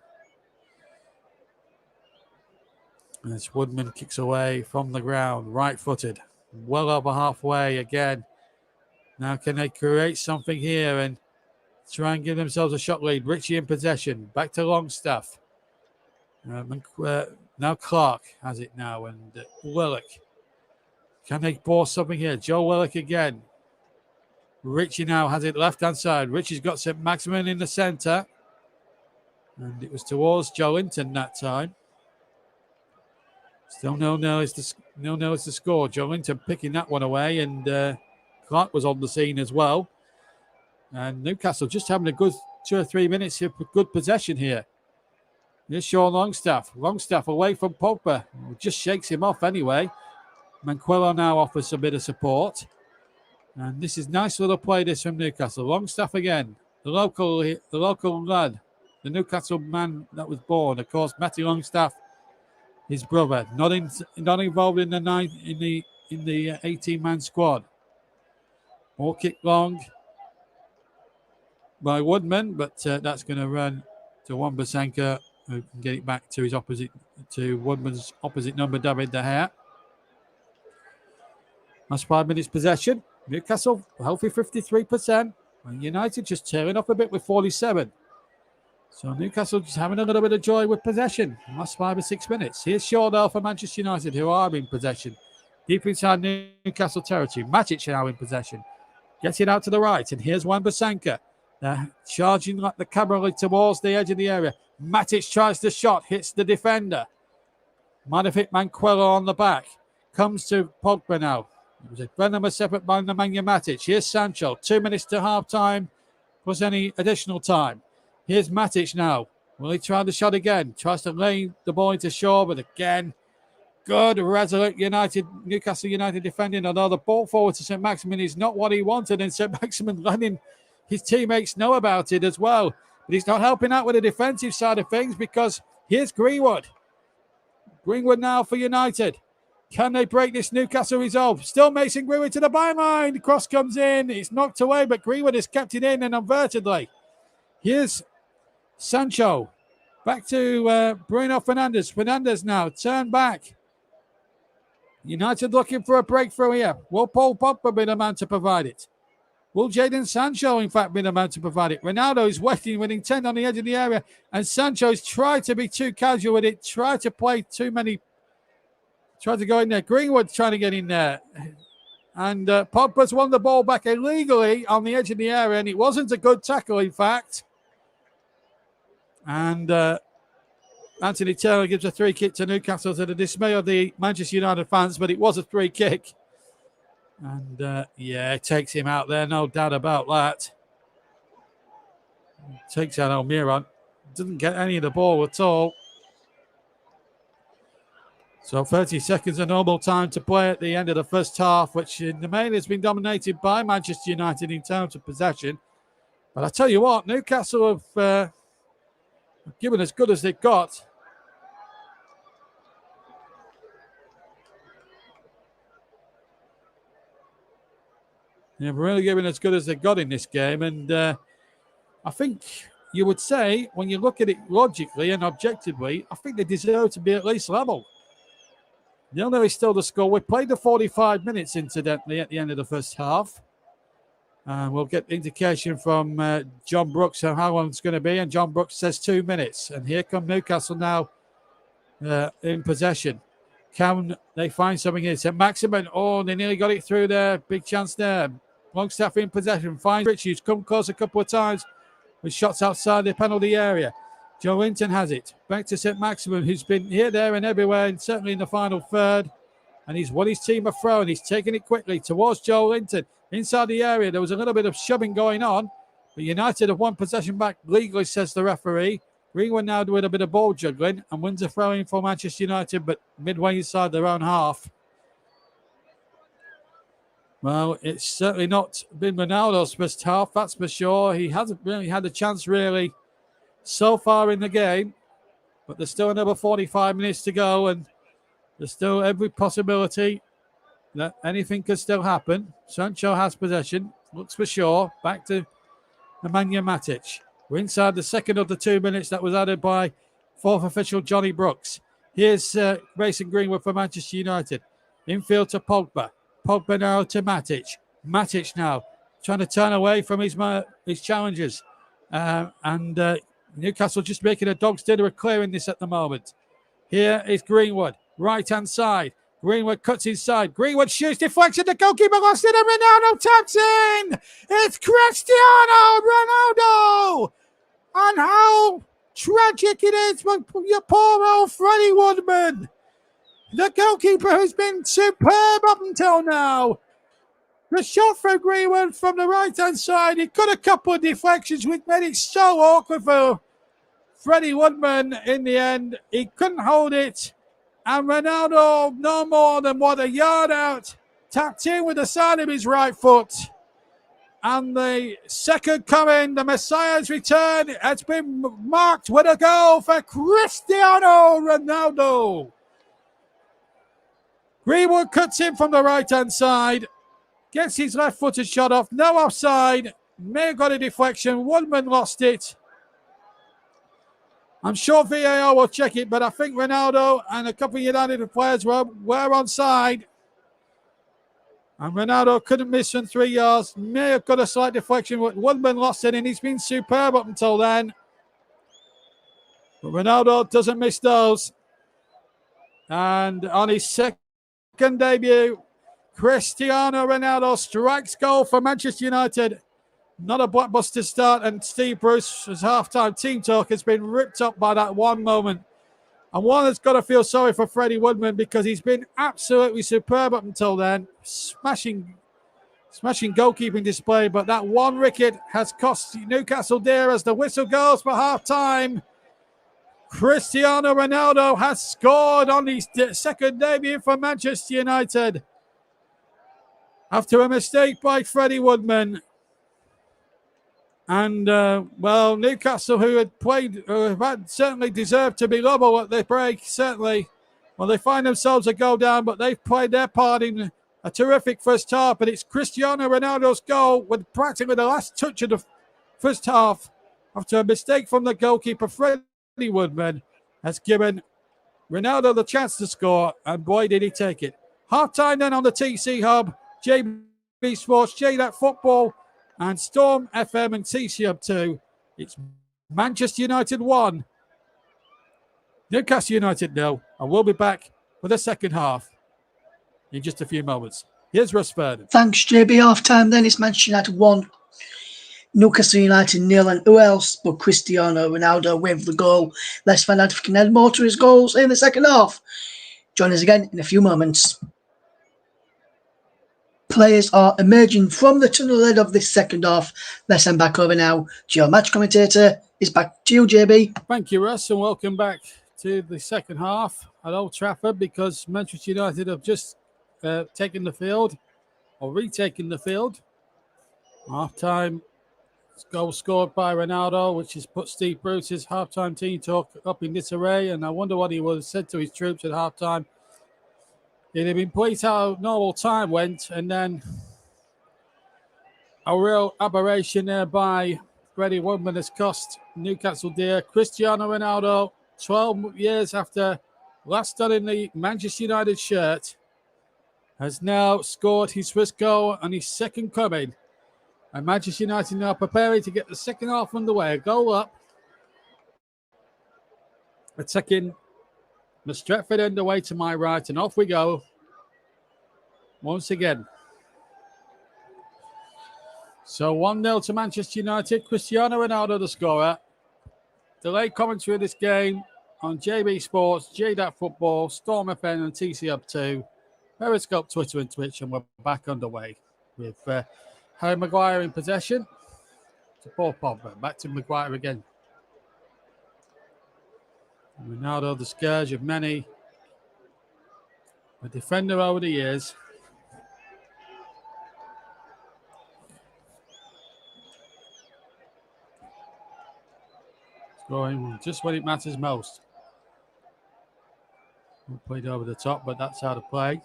As Woodman kicks away from the ground, right-footed. Well over halfway again. Now can they create something here and try and give themselves a shot lead? Ritchie in possession. Back to Longstaff. Now Clark has it now, and Willock. Can they force something here? Joe Willock again. Ritchie now has it left-hand side. Ritchie's got St. Maximin in the centre. And it was towards Joe Linton that time. Still 0-0 is the score. Joe Linton picking that one away, and Clark was on the scene as well. And Newcastle just having a good 2 or 3 minutes of good possession here. Here's Sean Longstaff. Longstaff away from Pogba. Just shakes him off anyway. Manquillo now offers a bit of support. And this is nice little play this from Newcastle. Longstaff again. The local lad. The Newcastle man that was born. Of course, Matty Longstaff, his brother. Not involved in the 18-man squad. Ball kick long by Woodman, but that's going to run to Wan-Bissaka, who can get it back to his opposite, to Woodman's opposite number, David De Gea. Last 5 minutes possession. Newcastle healthy 53%. And United just tearing off a bit with 47. So Newcastle just having a little bit of joy with possession. Last 5 or 6 minutes. Here's Shawdell for Manchester United, who are in possession. Deep inside Newcastle territory. Matic now in possession. Gets it out to the right. And here's Wan-Bissaka. Charging like the cavalry towards the edge of the area. Matic tries the shot. Hits the defender. Might have hit Manquillo on the back. Comes to Pogba now. It was a venomous effort by Nemanja Matic. Here's Sancho. 2 minutes to half-time. Plus any additional time. Here's Matic now. Will he try the shot again? Tries to lay the ball into Shaw, but again, good, resolute Newcastle United defending. Although the ball forward to St. Maximin is not what he wanted, and St. Maximin letting his teammates know about it as well. But he's not helping out with the defensive side of things, because here's Greenwood. Greenwood now for United. Can they break this Newcastle resolve? Still Mason Greenwood to the byline. The cross comes in. It's knocked away, but Greenwood has kept it in and inadvertently. Here's Sancho. Back to Bruno Fernandes. Fernandes now. Turn back. United looking for a breakthrough here. Will Paul Pogba be the man to provide it? Will Jadon Sancho, in fact, be the man to provide it? Ronaldo is waiting with intent on the edge of the area, and Sancho's tried to be too casual with it, tried to play too many, tried to go in there. Greenwood trying to get in there. And Pogba's won the ball back illegally on the edge of the area, and it wasn't a good tackle, in fact. And Anthony Taylor gives a free kick to Newcastle to the dismay of the Manchester United fans, but it was a free kick. And, it takes him out there, no doubt about that. Takes out Almiron. Doesn't get any of the ball at all. So 30 seconds of normal time to play at the end of the first half, which in the main has been dominated by Manchester United in terms of possession. But I tell you what, Newcastle have given as good as they've got. They've really given as good as they've got in this game. And I think you would say, when you look at it logically and objectively, I think they deserve to be at least level. 0-0 is still the score. We played the 45 minutes, incidentally, at the end of the first half. We'll get indication from John Brooks on how long it's going to be. And John Brooks says 2 minutes. And here come Newcastle now in possession. Can they find something here? St. Maximin. Oh, they nearly got it through there. Big chance there. Longstaff in possession. Finds Richie, who's come close a couple of times with shots outside the penalty area. Joe Linton has it. Back to St. Maximin, who's been here, there, and everywhere, and certainly in the final third. And he's won his team a throw, and he's taken it quickly towards Joe Linton. Inside the area, there was a little bit of shoving going on, but United have won possession back legally, says the referee. Greenwood now doing a bit of ball juggling and wins a throw in for Manchester United, but midway inside their own half. Well, it's certainly not been Ronaldo's first half, that's for sure. He hasn't really had a chance, really, so far in the game, but there's still another 45 minutes to go, and there's still every possibility that anything could still happen. Sancho has possession, looks for sure. Back to Nemanja Matic. We're inside the second of the 2 minutes that was added by fourth official Johnny Brooks. Here's Mason Greenwood for Manchester United. Infield to Pogba. Pogba now to Matic. Matic now trying to turn away from his challengers. Newcastle just making a dog's dinner of clearing this at the moment. Here is Greenwood, right-hand side. Greenwood cuts inside. Greenwood shoots, deflection. The goalkeeper lost it, and Ronaldo taps in. It's Cristiano Ronaldo. And how tragic it is for your poor old Freddie Woodman. The goalkeeper who's been superb up until now. The shot from Greenwood from the right-hand side, he got a couple of deflections, which made it so awkward for Freddie Woodman in the end. He couldn't hold it. And Ronaldo, no more than a yard out, tapped in with the side of his right foot. And the second coming, the Messiah's return, has been marked with a goal for Cristiano Ronaldo. Greenwood cuts in from the right-hand side. Gets his left-footed shot off. No offside. May have got a deflection. Woodman lost it. I'm sure VAR will check it, but I think Ronaldo and a couple of United players were onside. And Ronaldo couldn't miss from 3 yards. May have got a slight deflection, but Woodman lost it, and he's been superb up until then. But Ronaldo doesn't miss those. And on his second debut, Cristiano Ronaldo strikes goal for Manchester United. Not a blockbuster start, and Steve Bruce's halftime team talk has been ripped up by that one moment. And one has got to feel sorry for Freddie Woodman because he's been absolutely superb up until then. Smashing goalkeeping display, but that one wicket has cost Newcastle dear as the whistle goes for halftime. Cristiano Ronaldo has scored on his second debut for Manchester United after a mistake by Freddie Woodman. And, Newcastle, who had certainly deserved to be level at the break, certainly. Well, they find themselves a goal down, but they've played their part in a terrific first half. But it's Cristiano Ronaldo's goal with practically the last touch of the first half after a mistake from the goalkeeper, Freddie Woodman, has given Ronaldo the chance to score, and boy, did he take it. Half-time then on the TC Hub, JB Sports, JDAT Football, and Storm FM and TC Hub 2. It's Manchester United 1, Newcastle United 0, and we'll be back for the second half in just a few moments. Here's Russ Vernon. Thanks, JB. Half time then, it's Manchester United 1, Newcastle United 0, and who else but Cristiano Ronaldo with the goal. Let's find out if he can add more to his goals in the second half. Join us again in a few moments. Players are emerging from the tunnel ahead of this second half. Let's hand back over now to your match commentator. It's back to you, JB. Thank you, Russ, and welcome back to the second half at Old Trafford, because Manchester United have just taken the field, or retaken the field. Half-time goal scored by Ronaldo, which has put Steve Bruce's half-time team talk up in disarray, and I wonder what he would have said to his troops at half-time. It had been played how normal time went, and then a real aberration there by Freddie Woodman has cost Newcastle dear. Cristiano Ronaldo, 12 years after last donning the Manchester United shirt, has now scored his first goal and his second coming. And Manchester United now preparing to get the second half underway. A goal up. Attacking the Stretford end away to my right, and off we go once again. So 1-0 to Manchester United. Cristiano Ronaldo the scorer. Delayed commentary of this game on JB Sports, JDAT Football, Storm FM and TC Hub 2, Periscope, Twitter and Twitch, and we're back underway with Harry Maguire in possession to Paul Pogba. Back to Maguire again. Ronaldo, the scourge of many, a defender over the years. Scoring just when it matters most. Played over the top, but that's how to play.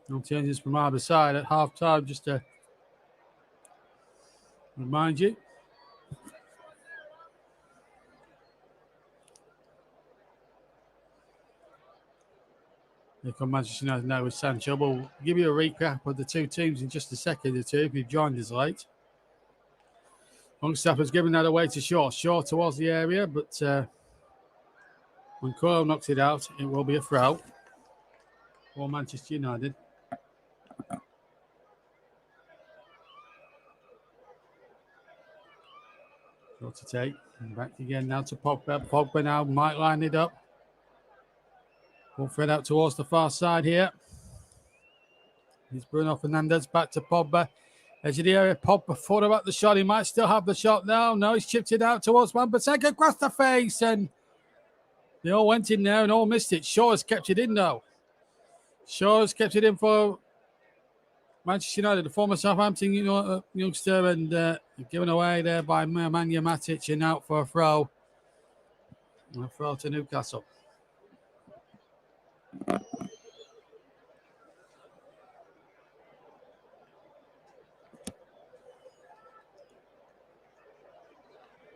No changes from either side at half time, just to remind you. Here come Manchester United now with Sancho. We'll give you a recap of the two teams in just a second or two if you've joined us late. Longstaff has given that away to Shaw. Shaw towards the area, but when Coyle knocks it out, it will be a throw for Manchester United. Shot to take. And back again now to Pogba. Pogba now might line it up. Will thread out towards the far side here. Here's Bruno Fernandes back to Pogba. Edge of the area. Pogba thought about the shot. He might still have the shot now. No, he's chipped it out towards Wan-Bissaka across the face. And they all went in there and all missed it. Shaw has kept it in though. Shaw has kept it in for Manchester United, the former Southampton youngster, and given away there by Nemanja Matic and out for a throw. A throw to Newcastle.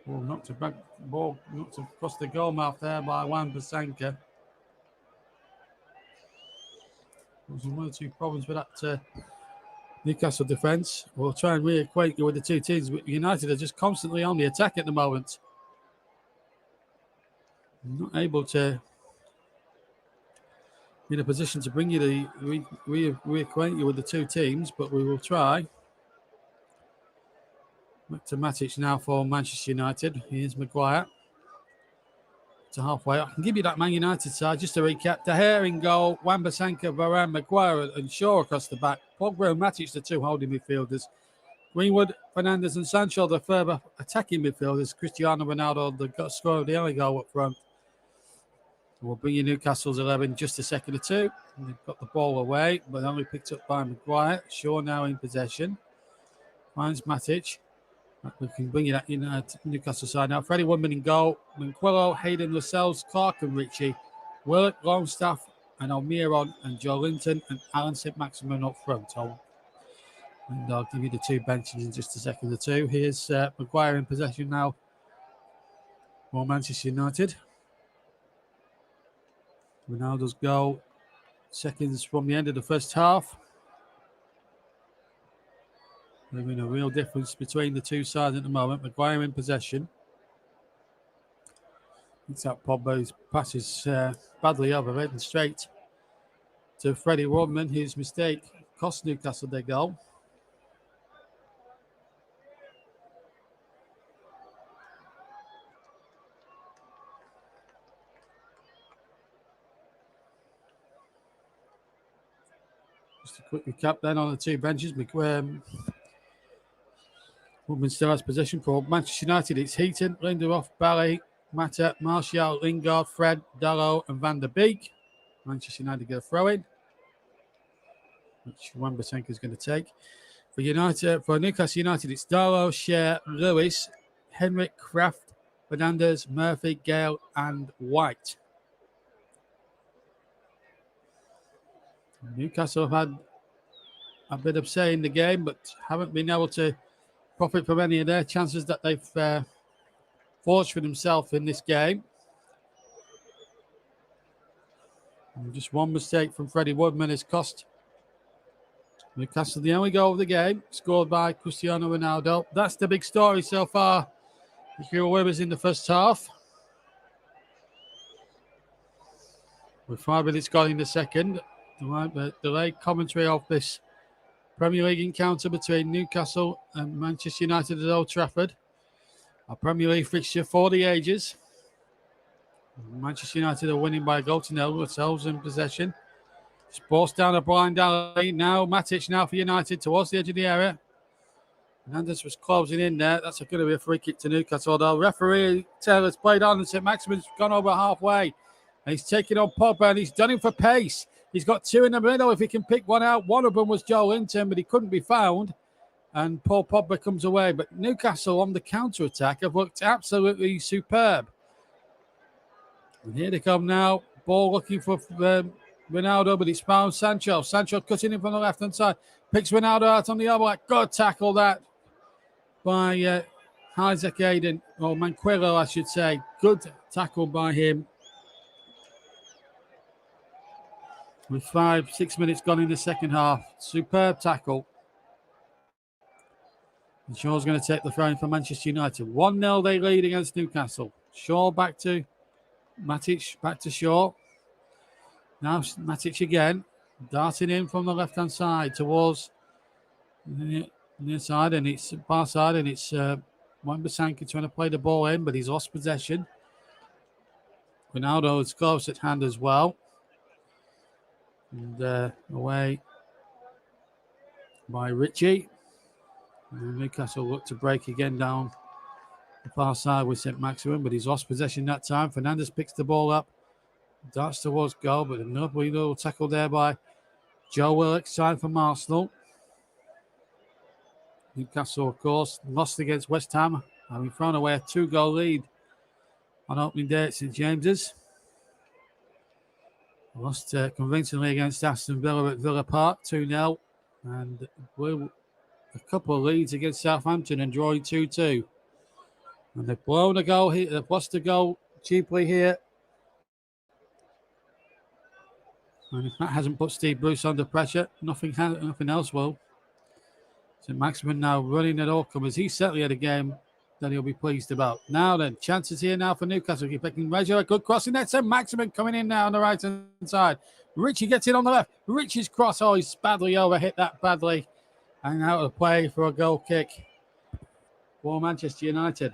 Ball knocked back. Ball knocked across the goal mouth there by Wan-Bissaka. There's one or two problems with that Newcastle defence. We'll try and reacquaint you with the two teams. United are just constantly on the attack at the moment. Not able to be in a position to bring you reacquaint you with the two teams, but we will try. Back to Matic now for Manchester United. Here's Maguire. To halfway. I can give you that Man United side just to recap. De Gea in goal, Wan-Bissaka, Varane, Maguire and Shaw across the back. Pogba and Matic, the two holding midfielders. Greenwood, Fernandes and Sancho, the further attacking midfielders. Cristiano Ronaldo, the scorer of the only goal up front. We'll bring you Newcastle's 11 just a second or two. And they've got the ball away, but only picked up by Maguire. Shaw now in possession. Finds Matic. We can bring you that Newcastle side now. Freddie Woodman in goal. Manquillo, Hayden, Lascelles, Clark and Ritchie. Willock, Longstaff and Almiron and Joe Linton and Alan St. Maximin up front. And I'll give you the two benches in just a second or two. Here's Maguire in possession now for Manchester United. Ronaldo's goal. Seconds from the end of the first half. There's been a real difference between the two sides at the moment. Maguire in possession. It's that Pogba's passes badly overhead and straight to Freddie Woodman, whose mistake cost Newcastle their goal. Just a quick recap then on the two benches. Woodman still has possession for Manchester United. It's Heaton, Lindelof, Barry, Mata, Martial, Lingard, Fred, Darrow, and Van der Beek. Manchester United get a throw in, which Wan-Bissaka is going to take. For Newcastle United, it's Darrow, Scher, Lewis, Henrik, Kraft, Fernandez, Murphy, Gale, and White. Newcastle have had a bit of say in the game, but haven't been able to profit from any of their chances that they've forged for themselves in this game. And just one mistake from Freddie Woodman has cost Newcastle the only goal of the game, scored by Cristiano Ronaldo. That's the big story so far. If you're with us in the first half, with 5 minutes gone in the second, the delayed commentary of this Premier League encounter between Newcastle and Manchester United at Old Trafford. A Premier League fixture for the ages. Manchester United are winning by a goal to nil, themselves in possession. Sports down a blind alley. Now Matic now for United towards the edge of the area. Fernandez was closing in there. That's going to be a free kick to Newcastle. Although referee Taylor's played on and St. Maximin's gone over halfway. And he's taking on Pogba and he's done him for pace. He's got two in the middle. If he can pick one out, one of them was Joe Linton, but he couldn't be found. And Paul Pogba comes away. But Newcastle on the counter-attack have looked absolutely superb. And here they come now. Ball looking for Ronaldo, but it's found Sancho. Sancho cutting in from the left-hand side. Picks Ronaldo out on the overlap. Good tackle that by Isaac Aiden, or Manquillo, I should say. Good tackle by him. With 5-6 minutes gone in the second half. Superb tackle. And Shaw's going to take the throw in for Manchester United. 1-0 they lead against Newcastle. Shaw back to Matic, back to Shaw. Now Matic again, darting in from the left-hand side towards the near side, and it's far side, and it's Wan-Bissaka trying to play the ball in, but he's lost possession. Ronaldo is close at hand as well. And away by Richie. And Newcastle look to break again down the far side with St. Maximin, but he's lost possession that time. Fernandez picks the ball up. Darts towards goal, but another little tackle there by Joe Willock, side from Arsenal. Newcastle, of course, lost against West Ham, having thrown away a 2-goal lead on opening day at St James's. Lost convincingly against Aston Villa at Villa Park, 2-0, and blew a couple of leads against Southampton and drawing 2-2. And they've blown a goal here, they've lost a goal cheaply here. And if that hasn't put Steve Bruce under pressure, nothing else will. St. Maximin now running at all comers. He certainly had a game that he'll be pleased about. Now then, chances here now for Newcastle. Keep picking Reggio, a good crossing there. St. Maximin coming in now on the right-hand side. Richie gets in on the left. Richie's cross. Oh, he's badly overhit that badly. And out of play for a goal kick for Manchester United.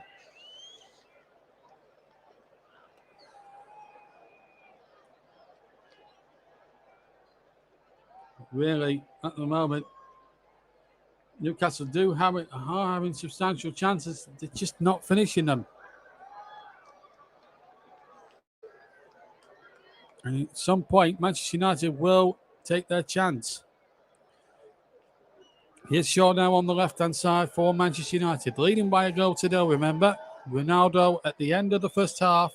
Really, at the moment, Newcastle are having substantial chances. They're just not finishing them. And at some point, Manchester United will take their chance. Here's Shaw now on the left-hand side for Manchester United, leading by a goal to nil, remember. Ronaldo at the end of the first half.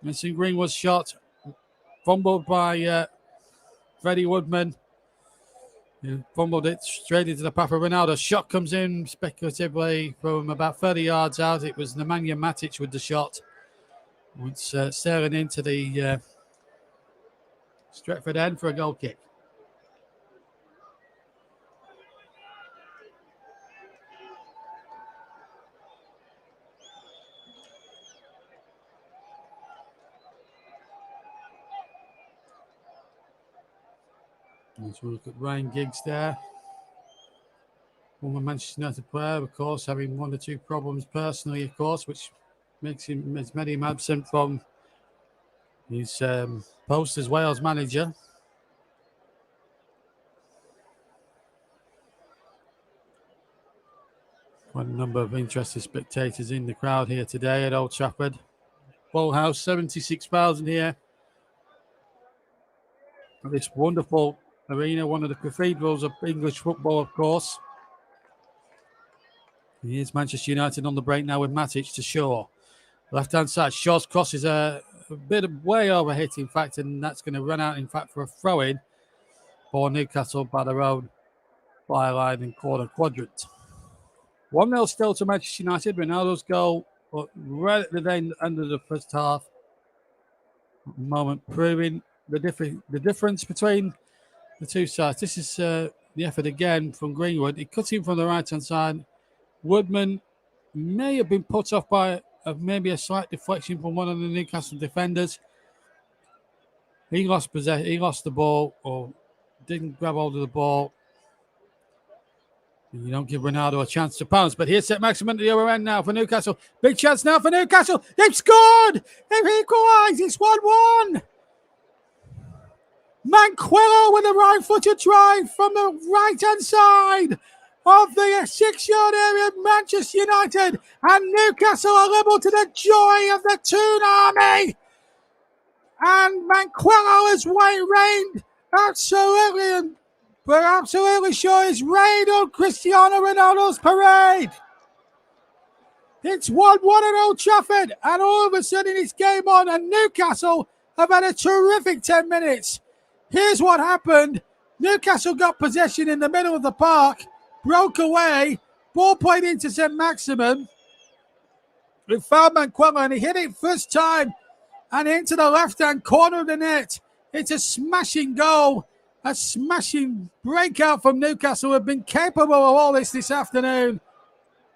Mason Greenwood's shot, fumbled by Freddie Woodman. He fumbled it straight into the path of Ronaldo. Shot comes in speculatively from about 30 yards out. It was Nemanja Matic with the shot. It's sailing into the Stretford end for a goal kick. Let's look at Ryan Giggs there. Former Manchester United player, of course, having 1 or 2 problems personally, of course, which makes made him absent from his post as Wales manager. Quite a number of interested spectators in the crowd here today at Old Trafford. Full house, 76,000 here. This wonderful arena, one of the cathedrals of English football, of course. Here's Manchester United on the break now with Matic to Shaw. Left-hand side, Shaw's cross is a bit of way over hit, in fact, and that's going to run out, in fact, for a throw-in for Newcastle by their own byline and corner quadrant. 1-0 still to Manchester United. Ronaldo's goal right at the end of the first half. Moment proving the difference between the two sides. This is the effort again from Greenwood. He cuts in from the right-hand side. Woodman may have been put off by maybe a slight deflection from one of the Newcastle defenders. He lost possession. He lost the ball or didn't grab hold of the ball. You don't give Ronaldo a chance to pounce. But here's St-Maximin at the other end now for Newcastle. Big chance now for Newcastle. They've scored. They've equalised. It's 1-1. Manquillo with a right-footed drive from the right-hand side of the 6-yard area of Manchester United. And Newcastle are level to the joy of the Toon Army. And Manquillo has reigned absolutely, we're absolutely sure he's rained on Cristiano Ronaldo's parade. It's 1-1 at Old Trafford, and all of a sudden it's game on, and Newcastle have had a terrific 10 minutes. Here's what happened. Newcastle got possession in the middle of the park, broke away, ball played into St-Maximin. He found Manquillo, and he hit it first time and into the left-hand corner of the net. It's a smashing goal, a smashing breakout from Newcastle, who have been capable of all this afternoon.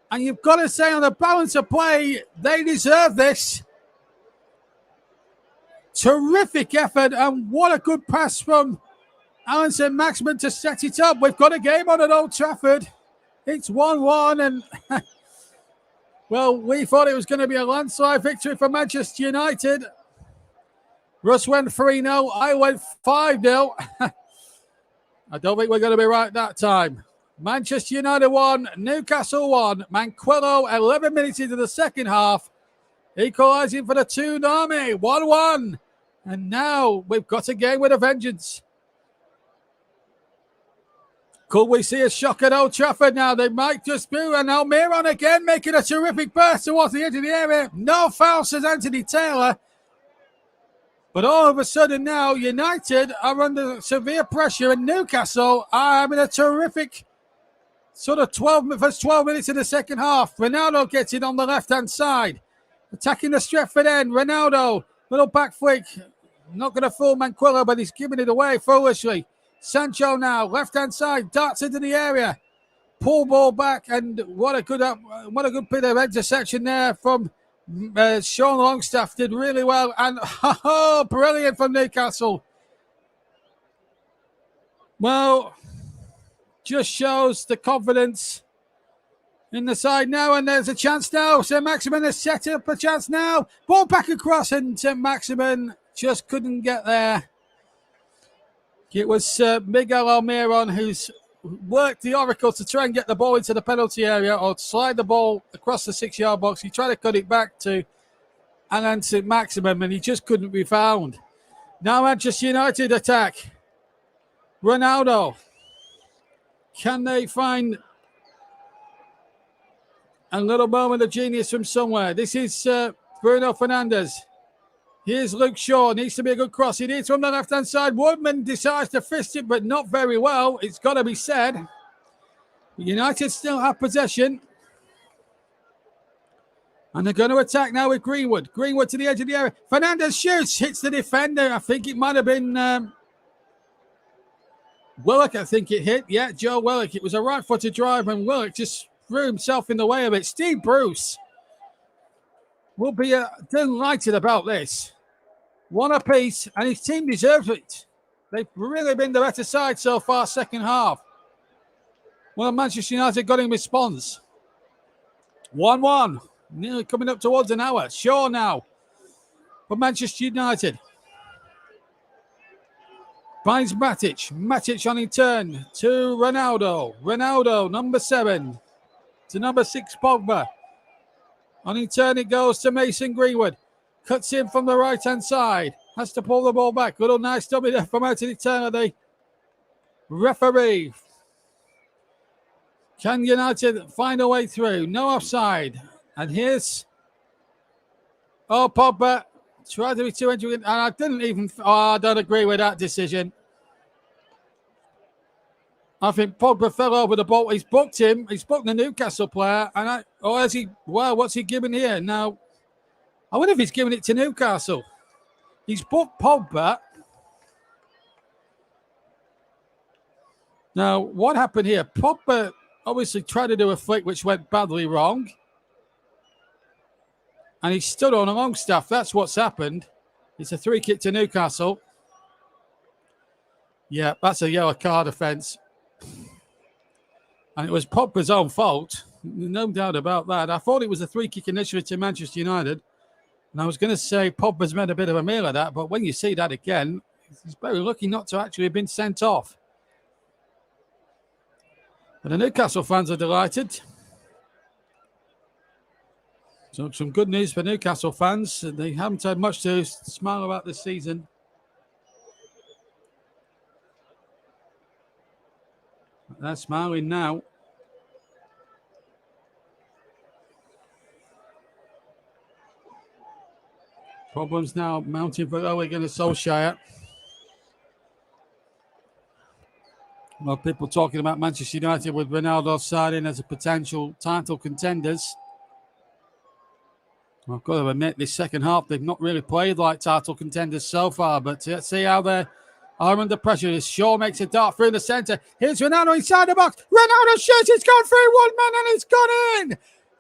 And you've got to say, on the balance of play, they deserve this. Terrific effort, and what a good pass from Alan St-Maximin to set it up. We've got a game on at Old Trafford. It's 1-1, and well, we thought it was going to be a landslide victory for Manchester United. Russ went 3-0. I went 5-0. I don't think we're going to be right that time. Manchester United 1, Newcastle 1. Manquillo, 11 minutes into the second half, equalising for the Toon Army, 1-1. And now we've got a game with a vengeance. Could we see a shock at Old Trafford now? They might just do. And Almiron again making a terrific burst towards the edge of the area. No foul, says Anthony Taylor. But all of a sudden now, United are under severe pressure, and Newcastle are having a terrific sort of first 12 minutes in the second half. Ronaldo gets it on the left-hand side. Attacking the Stretford end. Ronaldo, little back flick. Not going to fool Manquillo, but he's giving it away foolishly. Sancho now, left-hand side, darts into the area. Pull ball back, and what a good bit of interception there from Sean Longstaff. Did really well, and brilliant from Newcastle. Well, just shows the confidence in the side now, and there's a chance now. St-Maximin has set up a chance now. Ball back across, and St-Maximin just couldn't get there. It was Miguel Almiron who's worked the oracle to try and get the ball into the penalty area or slide the ball across the 6-yard box. He tried to cut it back to Alan St-Maximin, and he just couldn't be found. Now Manchester United attack. Ronaldo. Can they find a little moment of genius from somewhere? This is Bruno Fernandes. Here's Luke Shaw. Needs to be a good cross. He needs from the left-hand side. Woodman decides to fist it, but not very well. It's got to be said. United still have possession. And they're going to attack now with Greenwood. Greenwood to the edge of the area. Fernandes shoots. Hits the defender. I think it might have been Willock, I think it hit. Yeah, Joe Willock. It was a right-footed drive, and Willock just threw himself in the way of it. Steve Bruce will be delighted about this. One apiece, and his team deserves it. They've really been the better side so far, second half. Well, Manchester United got in response. 1-1. Nearly coming up towards an hour. Shaw now for Manchester United. Finds Matic. Matic on his turn to Ronaldo. Ronaldo, number 7. To number 6, Pogba. On his turn, it goes to Mason Greenwood. Cuts in from the right-hand side. Has to pull the ball back. Little nice dummy there from out of eternity. Referee. Can United find a way through? No offside. And here's... Oh, Pogba tried to be too injured. And I didn't even... Oh, I don't agree with that decision. I think Pogba fell over the ball. He's booked him. He's booked the Newcastle player. And has he... Well, what's he giving here? Now, I wonder if he's giving it to Newcastle. He's booked Pogba. Now, what happened here? Pogba obviously tried to do a flick which went badly wrong. And he stood on a long staff. That's what's happened. It's a 3 kick to Newcastle. Yeah, that's a yellow card offence. And it was Pogba's own fault. No doubt about that. I thought it was a 3 kick initially to Manchester United. And I was going to say Pogba's made a bit of a meal of that. But when you see that again, he's very lucky not to actually have been sent off. But the Newcastle fans are delighted. So some good news for Newcastle fans. They haven't had much to smile about this season. They're smiling now. Problems now mounting for Ole Gunnar Solskjaer. Well, people talking about Manchester United with Ronaldo signing as a potential title contenders. I've got to admit, this second half, they've not really played like title contenders so far, but let's see how they are under pressure. As Shaw makes a dart through the centre. Here's Ronaldo inside the box. Ronaldo shoots, it's gone through one man and it's gone in.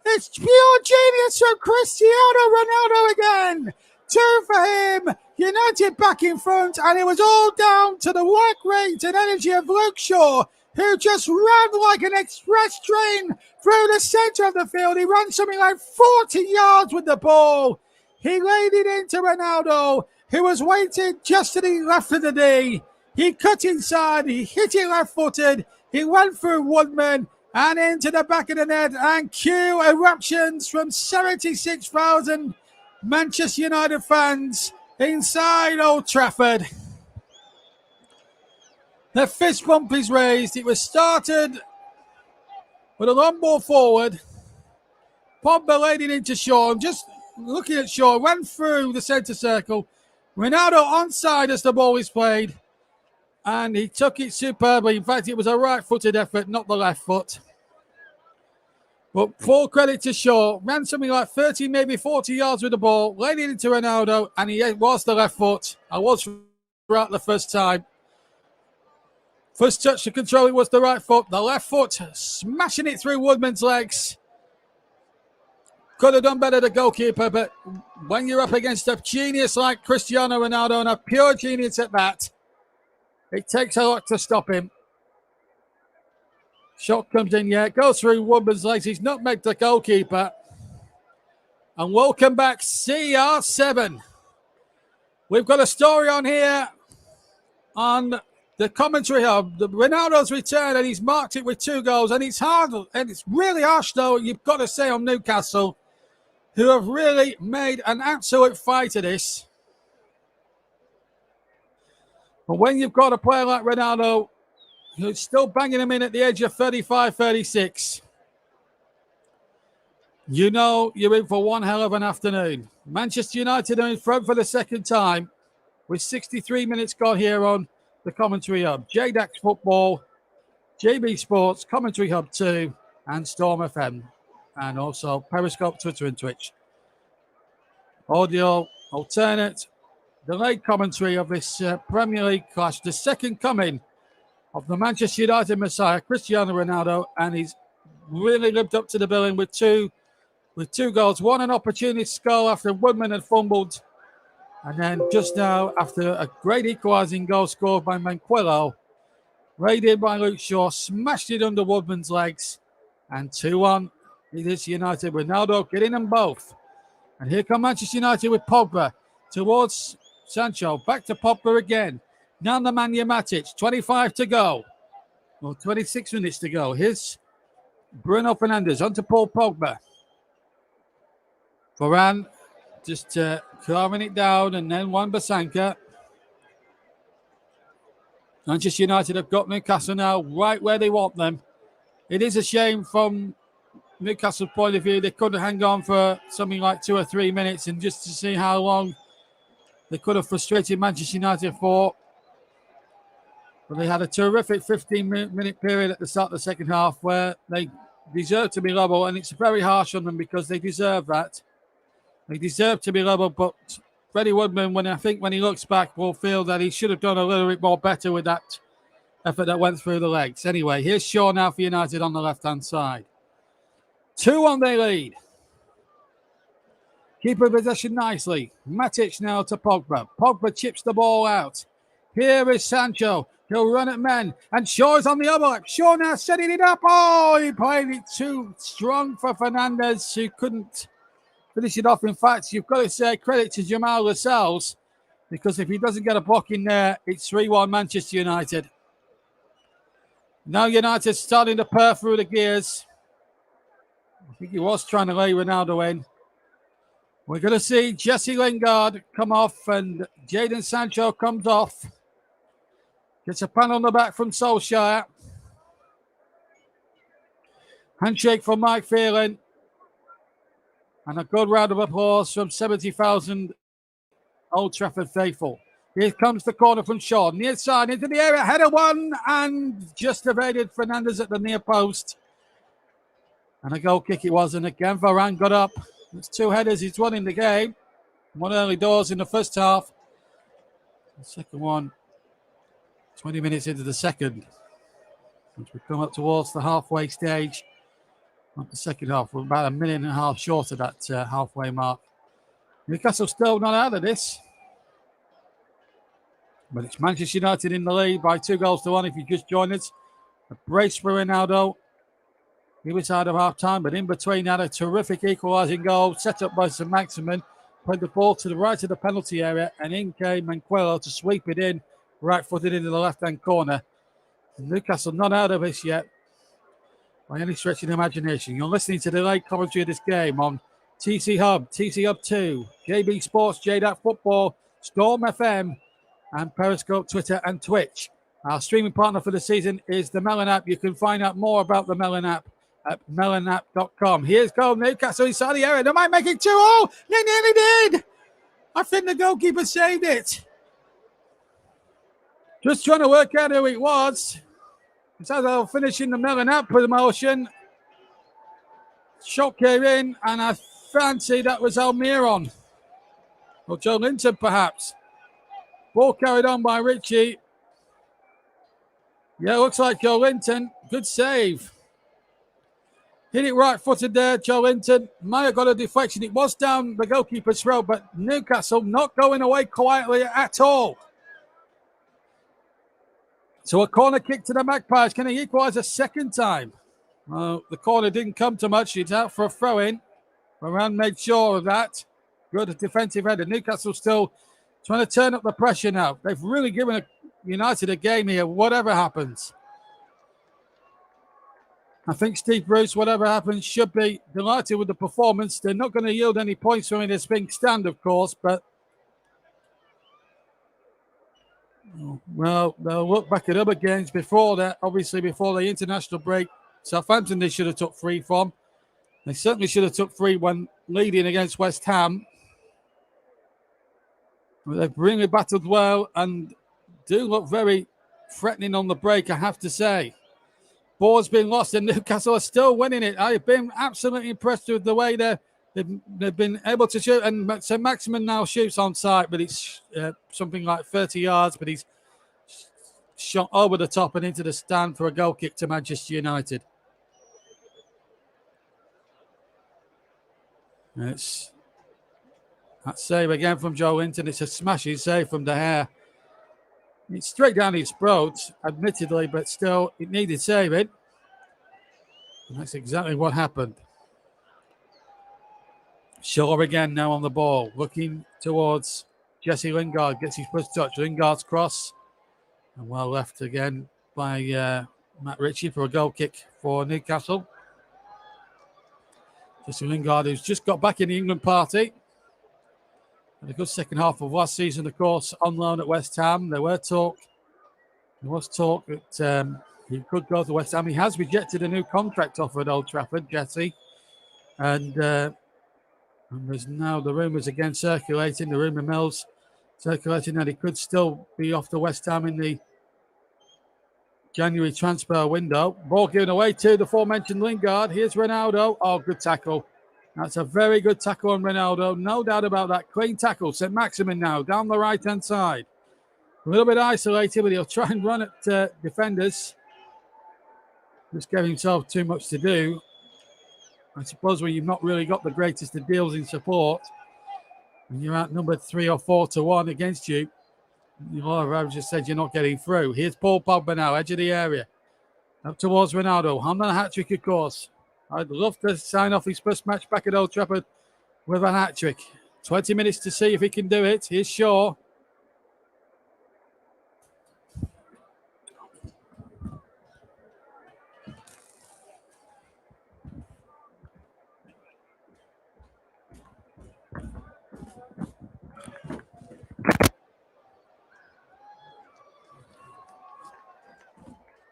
It's pure genius from Cristiano Ronaldo again. 2 for him. United back in front, and it was all down to the work rate and energy of Luke Shaw, who just ran like an express train through the centre of the field. He ran something like 40 yards with the ball. He laid it into Ronaldo, who was waiting just to the left of the knee. He cut inside, he hit it left-footed, he went through Woodman and into the back of the net, and cue eruptions from 76,000 Manchester United fans inside Old Trafford. The fist bump is raised. It was started with a long ball forward. Pogba laid it into Shaw. Just looking at Shaw, went through the centre circle. Ronaldo onside as the ball is played. And he took it superbly. In fact, it was a right-footed effort, not the left foot. But full credit to Shaw. Ran something like 30, maybe 40 yards with the ball. Laid it into Ronaldo. And he was the left foot. I was right the first time. First touch to control it was the right foot. The left foot smashing it through Woodman's legs. Could have done better, the goalkeeper. But when you're up against a genius like Cristiano Ronaldo, and a pure genius at that, it takes a lot to stop him. Shot comes in, yeah, goes through Woodman's legs. He's not made the goalkeeper. And welcome back, CR7. We've got a story on here on the commentary hub. Ronaldo's return, and he's marked it with 2 goals. And it's hard, and it's really harsh, though, you've got to say, on Newcastle, who have really made an absolute fight of this. But when you've got a player like Ronaldo, who's still banging him in at the age of 35, 36. You know you're in for one hell of an afternoon. Manchester United are in front for the second time with 63 minutes gone here on the commentary hub. JDAX Football, JB Sports, Commentary Hub 2, and Storm FM. And also Periscope, Twitter, and Twitch. Audio, alternate, delayed commentary of this Premier League clash. The second coming of the Manchester United Messiah, Cristiano Ronaldo, and he's really lived up to the billing with two goals. One, an opportunity goal after Woodman had fumbled And then just now, after a great equalising goal scored by Manquillo, raided by Luke Shaw, smashed it under Woodman's legs, and 2-1. It is United. Ronaldo getting them both. And here come Manchester United with Pogba towards Sancho. Back to Pogba again. Now the Nemanja Matic. 25 to go. Well, 26 minutes to go. Here's Bruno Fernandes onto Paul Pogba. Varane just carving it down, and then Wan-Bissaka. Manchester United have got Newcastle now right where they want them. It is a shame from Newcastle's point of view. They could have hung on for something like 2 or 3 minutes, and just to see how long they could have frustrated Manchester United for. But they had a terrific 15-minute period at the start of the second half where they deserved to be level, and it's very harsh on them because they deserve that. They deserve to be level, but Freddie Woodman, when he looks back, will feel that he should have done a little bit more better with that effort that went through the legs. Anyway, here's Shaw now for United on the left-hand side. 2-1 they lead. Keeper possession nicely. Matic now to Pogba. Pogba chips the ball out. Here is Sancho. He'll run at men. And Shaw is on the overlap. Shaw now setting it up. Oh, he played it too strong for Fernandes, who couldn't finish it off. In fact, you've got to say credit to Jamal Lascelles, because if he doesn't get a block in there, it's 3-1 Manchester United. Now United starting to purr through the gears. I think he was trying to lay Ronaldo in. We're going to see Jesse Lingard come off, and Jadon Sancho comes off. Gets a pan on the back from Solskjaer. Handshake from Mike Phelan. And a good round of applause from 70,000 Old Trafford faithful. Here comes the corner from Shaw. Near side into the area. Header one, and just evaded Fernandes at the near post. And a goal kick it was. And again, Varane got up. It's 2 headers he's won in the game. One early doors in the first half. The second one, 20 minutes into the second. As we come up towards the halfway stage of the second half, we're about a minute and a half short of that halfway mark. Newcastle still not out of this. But it's Manchester United in the lead by 2-1 if you just joined us. A brace for Ronaldo. He was out of half time, but in between had a terrific equalising goal set up by St. Maximin. Played the ball to the right of the penalty area, and in came Manquillo to sweep it in, right-footed into the left-hand corner. Newcastle not out of this yet by any stretch of the imagination. You're listening to the late commentary of this game on TC Hub, TC Hub 2, JB Sports, JDAT Football, Storm FM, and Periscope, Twitter, and Twitch. Our streaming partner for the season is the Melon app. You can find out more about the Melon app at melonapp.com. Here's goal, Newcastle inside the area. They might make it 2-0. They nearly did. I think the goalkeeper saved it. Just trying to work out who it was. It's as I'll finish in the Melon app promotion. Shot came in, and I fancy that was Almiron. Or Joe Linton, perhaps. Ball carried on by Ritchie. Yeah, looks like Joe Linton. Good save. Hit it right-footed there, Joe Linton. Might have got a deflection. It was down the goalkeeper's throat, but Newcastle not going away quietly at all. So a corner kick to the Magpies. Can he equalise a second time? The corner didn't come to much. It's out for a throw-in. Varane made sure of that. Good defensive header. Newcastle still trying to turn up the pressure now. They've really given United a game here, whatever happens. I think Steve Bruce, whatever happens, should be delighted with the performance. They're not going to yield any points from it as being stand, of course, but well, they'll look back at other games before that. Obviously, before the international break, Southampton they should have took 3 from. They certainly should have took 3 when leading against West Ham. They've really battled well and do look very threatening on the break, I have to say. Ball's been lost and Newcastle are still winning it. I've been absolutely impressed with the way they've been able to shoot. And St. Maximin now shoots on sight, but it's something like 30 yards, but he's shot over the top and into the stand for a goal kick to Manchester United. It's That save again from Joe Linton. It's a smashing save from De Gea. It's straight down his throat, admittedly, but still, it needed saving. And that's exactly what happened. Shaw again now on the ball, looking towards Jesse Lingard. Gets his first touch. Lingard's cross. And well left again by Matt Ritchie for a goal kick for Newcastle. Jesse Lingard, who's just got back in the England party. Had a good second half of last season, of course, on loan at West Ham. There was talk that he could go to West Ham. He has rejected a new contract offer at Old Trafford, Jesse. And there's now the rumours again circulating, the rumour mills circulating that he could still be off to West Ham in the January transfer window. Ball given away to the aforementioned Lingard. Here's Ronaldo. Oh, good tackle. That's a very good tackle on Ronaldo. No doubt about that. Clean tackle. St. Maximin now down the right-hand side. A little bit isolated, but he'll try and run at defenders. Just gave himself too much to do. I suppose when you've not really got the greatest of deals in support, and you're outnumbered 3 or 4 to 1 against you, I've just said you're not getting through. Here's Paul Pogba now, edge of the area. Up towards Ronaldo. On the hat-trick, of course. I'd love to sign off his first match back at Old Trafford with a hat-trick. 20 minutes to see if he can do it. Here's Shaw.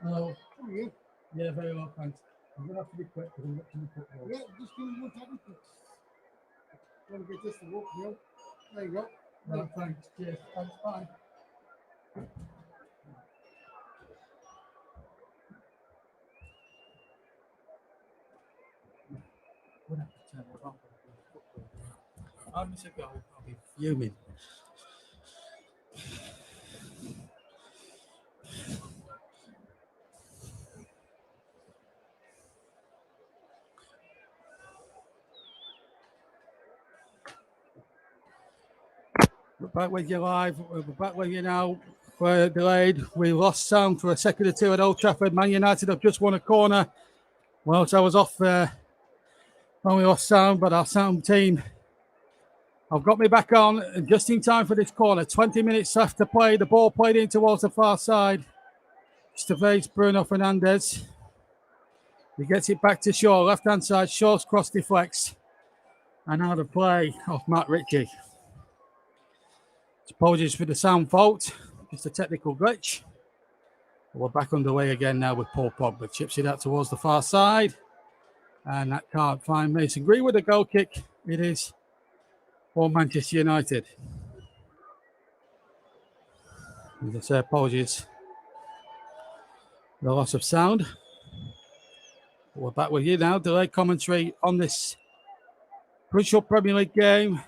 Hello. How are you? Yeah, very well, thanks. I'm going to have to be quick because I'm watching the football. Yeah, just give me one technical. Want to get this to work, Neil? There you go. No, thanks. Cheers. Thanks. Bye. I'll miss a goal. I'll be fuming. We're back with you live. We're back with you now. We're delayed. We lost sound for a second or two at Old Trafford. Man United have just won a corner. Well, so I was off when we lost sound, but our sound team have got me back on just in time for this corner. 20 minutes left to play. The ball played in towards the far side. Stevez, Bruno Fernandes. He gets it back to Shaw. Left-hand side. Shaw's cross deflects. And out of play off Matt Ritchie. Apologies for the sound fault. Just a technical glitch. We're back underway again now with Paul Pogba. Chips it out towards the far side. And that can't find Mason Greenwood. A goal kick. It is for Manchester United. As I say, apologies for the loss of sound. We're back with you now. Delayed commentary on this crucial Premier League game.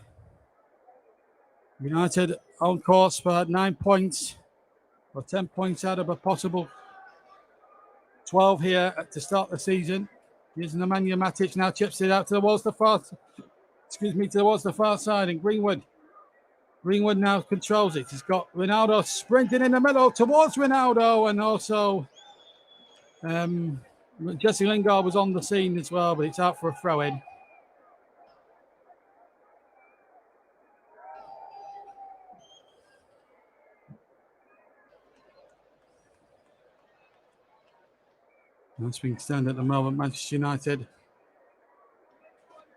United on course for 9 points, or 10 points out of a possible 12 here to start the season. Here's Nemanja Matic now chips it out towards the far side, and Greenwood now controls it. He's got Ronaldo sprinting in the middle towards Ronaldo, and also Jesse Lingard was on the scene as well, but it's out for a throw-in. That's being stand at the moment. Manchester United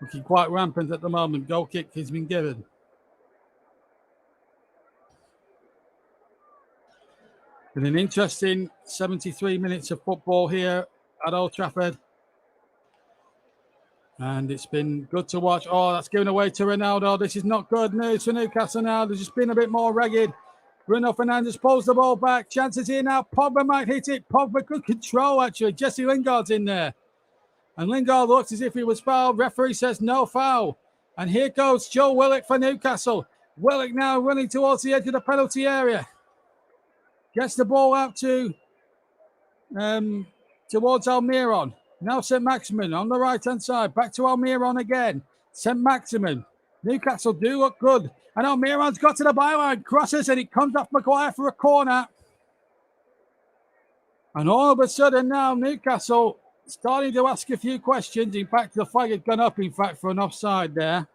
looking quite rampant at the moment. Goal kick has been given. Been an interesting 73 minutes of football here at Old Trafford. And it's been good to watch. Oh, that's given away to Ronaldo. This is not good news for Newcastle now. They've just been a bit more ragged. Bruno Fernandes pulls the ball back. Chances here now. Pogba might hit it. Pogba good control, actually. Jesse Lingard's in there. And Lingard looks as if he was fouled. Referee says no foul. And here goes Joe Willock for Newcastle. Willock now running towards the edge of the penalty area. Gets the ball out to towards Almiron. Now St. Maximin on the right-hand side. Back to Almiron again. St. Maximin Newcastle do look good. And Almiron's got to the byline, crosses, and it comes off Maguire for a corner. And all of a sudden now, Newcastle starting to ask a few questions. In fact, the flag had gone up, in fact, for an offside there.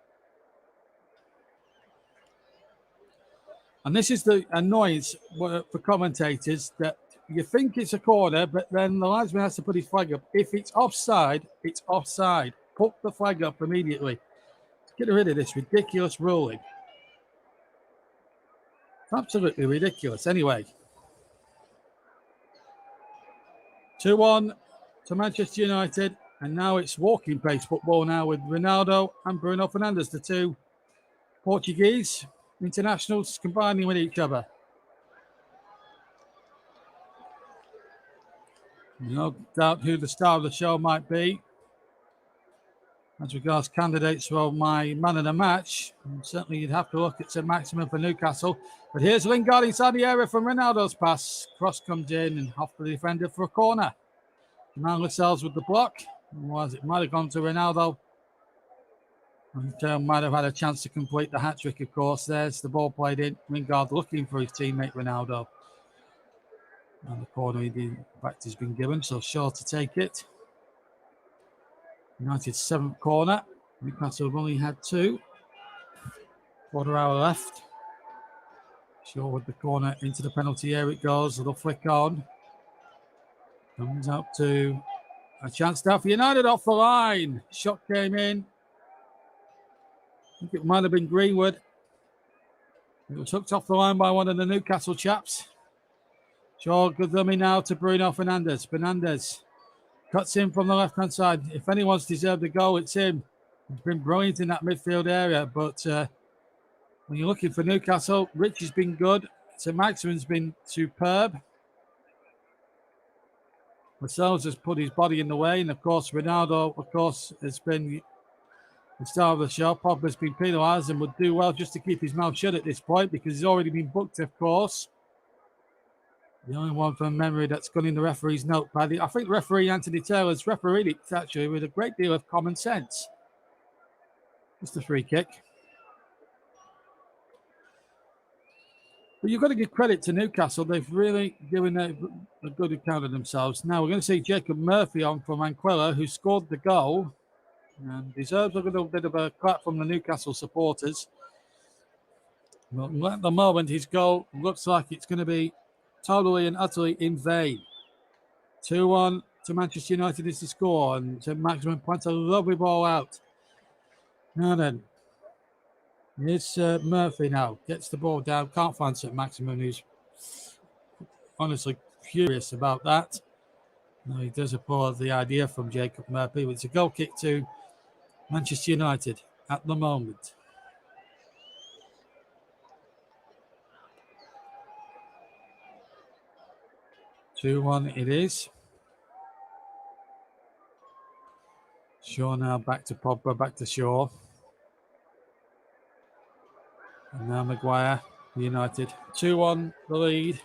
And this is the annoyance for commentators, that you think it's a corner, but then the linesman has to put his flag up. If it's offside, it's offside. Put the flag up immediately. Get rid of this ridiculous ruling. It's absolutely ridiculous. Anyway, 2-1 to Manchester United. And now it's walking pace football now with Ronaldo and Bruno Fernandes, the two Portuguese internationals combining with each other. No doubt who the star of the show might be. As regards candidates for my man of the match, certainly you'd have to look at St Maximin for Newcastle. But here's Lingard inside the area from Ronaldo's pass. Cross comes in and off the defender for a corner. Jamal Lascelles with the block. Otherwise, it might have gone to Ronaldo. And might have had a chance to complete the hat-trick, of course. There's the ball played in. Lingard looking for his teammate Ronaldo. And the corner, in fact, has been given, so Shaw to take it. United's seventh corner. Newcastle have only had two. Quarter hour left. Shaw with the corner into the penalty area it goes. It'll flick on. Comes out to a chance now for United off the line. Shot came in. I think it might have been Greenwood. It was hooked off the line by one of the Newcastle chaps. Shaw good dummy now to Bruno Fernandes. Fernandes cuts in from the left-hand side. If anyone's deserved a goal, it's him. He's been brilliant in that midfield area. But when you're looking for Newcastle, Rich has been good. St Maximin's been superb. Lascelles has put his body in the way. And, of course, Ronaldo, of course, has been the star of the show. Pogba's been penalised and would do well just to keep his mouth shut at this point because he's already been booked, of course. The only one from memory that's gone in the referee's notepad. I think referee Anthony Taylor's refereed it actually with a great deal of common sense. Just a free kick. But you've got to give credit to Newcastle. They've really given a good account of themselves. Now we're going to see Jacob Murphy on for Manquillo, who scored the goal and deserves a little bit of a clap from the Newcastle supporters. Well, at the moment, his goal looks like it's going to be totally and utterly in vain. 2-1 to Manchester United is the score, and St Maximin plants a lovely ball out. Now then, here's Murphy now. Gets the ball down. Can't find St Maximin, who's honestly furious about that. No, he does applaud the idea from Jacob Murphy. It's a goal kick to Manchester United at the moment. (2-1) it is. Shaw now back to Pogba, back to Shaw. And now Maguire, United. 2-1 the lead.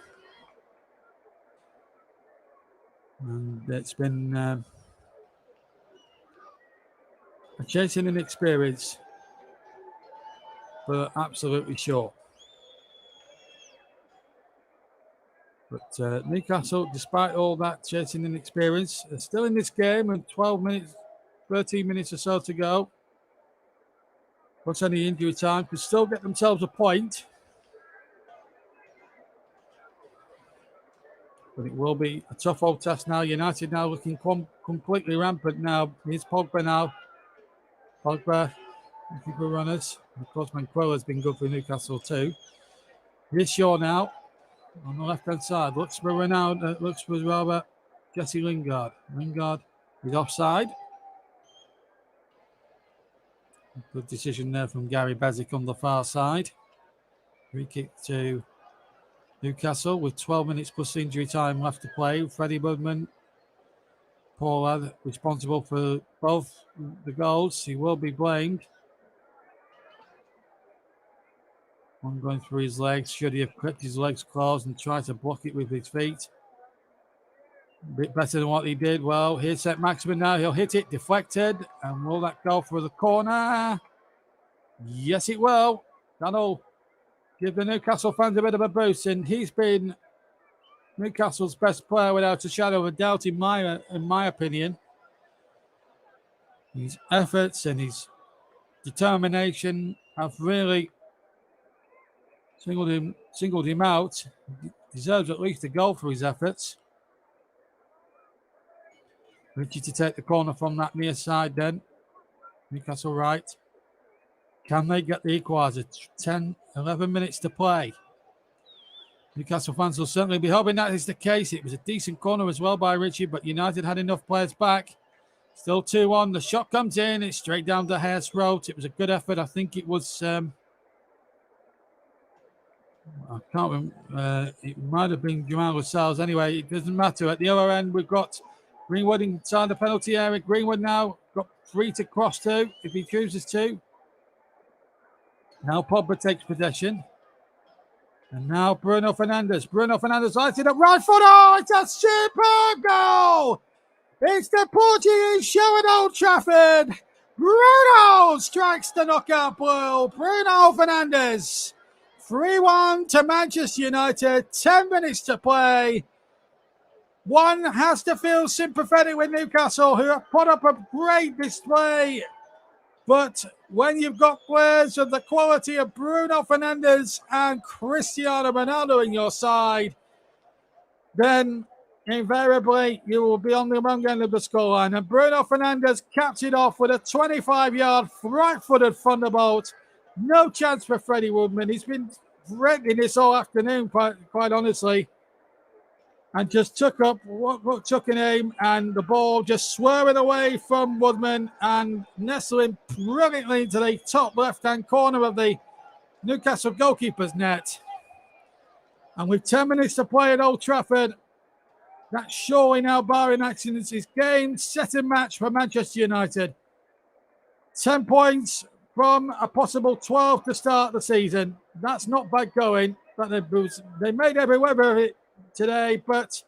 And it's been a chasing inexperience for absolutely sure. But Newcastle, despite all that chasing inexperience, are still in this game and 12 minutes, 13 minutes or so to go. Plus any injury time, could still get themselves a point. But it will be a tough old task now. United now looking completely rampant now. Here's Pogba now. Pogba looking for runners. Of course, Manquillo has been good for Newcastle too. Here's Shaw now. On the left-hand side, looks for Ronaldo, looks for Robert Jesse Lingard. Lingard is offside. Good decision there from Gary Bezic on the far side. Free kick to Newcastle with 12 minutes plus injury time left to play. Freddie Budman, poor lad, responsible for both the goals. He will be blamed. One going through his legs. Should he have kept his legs closed and tried to block it with his feet? A bit better than what he did. Well, here's St Maximin now. He'll hit it, deflected. And will that go for the corner? Yes, it will. That'll give the Newcastle fans a bit of a boost, and he's been Newcastle's best player without a shadow of a doubt, in my opinion. His efforts and his determination have really singled him out. He deserves at least a goal for his efforts. Richie to take the corner from that near side then. Newcastle right. Can they get the equaliser? 10, 11 minutes to play. Newcastle fans will certainly be hoping that is the case. It was a decent corner as well by Richie, but United had enough players back. Still 2-1. The shot comes in. It's straight down the hair's throat. It was a good effort. I think it was... I can't remember. It might have been Jamal Lascelles. Anyway, it doesn't matter. At the other end, we've got Greenwood inside the penalty area. Greenwood now got free to cross to if he chooses to. Now Pogba takes possession. And now Bruno Fernandes. Bruno Fernandes lights it up right foot. Oh, it's a super goal! It's the Portuguese show at Old Trafford. Bruno strikes the knockout blow. Bruno Fernandes. 3-1 to Manchester United. 10 minutes to play. One has to feel sympathetic with Newcastle, who have put up a great display. But when you've got players of the quality of Bruno Fernandes and Cristiano Ronaldo in your side, then invariably you will be on the wrong end of the scoreline. And Bruno Fernandes caps it off with a 25-yard right-footed thunderbolt. No chance for Freddie Woodman. He's been threatening this all afternoon, quite honestly. And just took an aim, and the ball just swerving away from Woodman and nestling brilliantly into the top left-hand corner of the Newcastle goalkeeper's net. And with 10 minutes to play at Old Trafford, that's surely now, barring accidents, is game, set and match for Manchester United. 10 points from a possible 12 to start the season. That's not bad going. But they made every weather of it today, but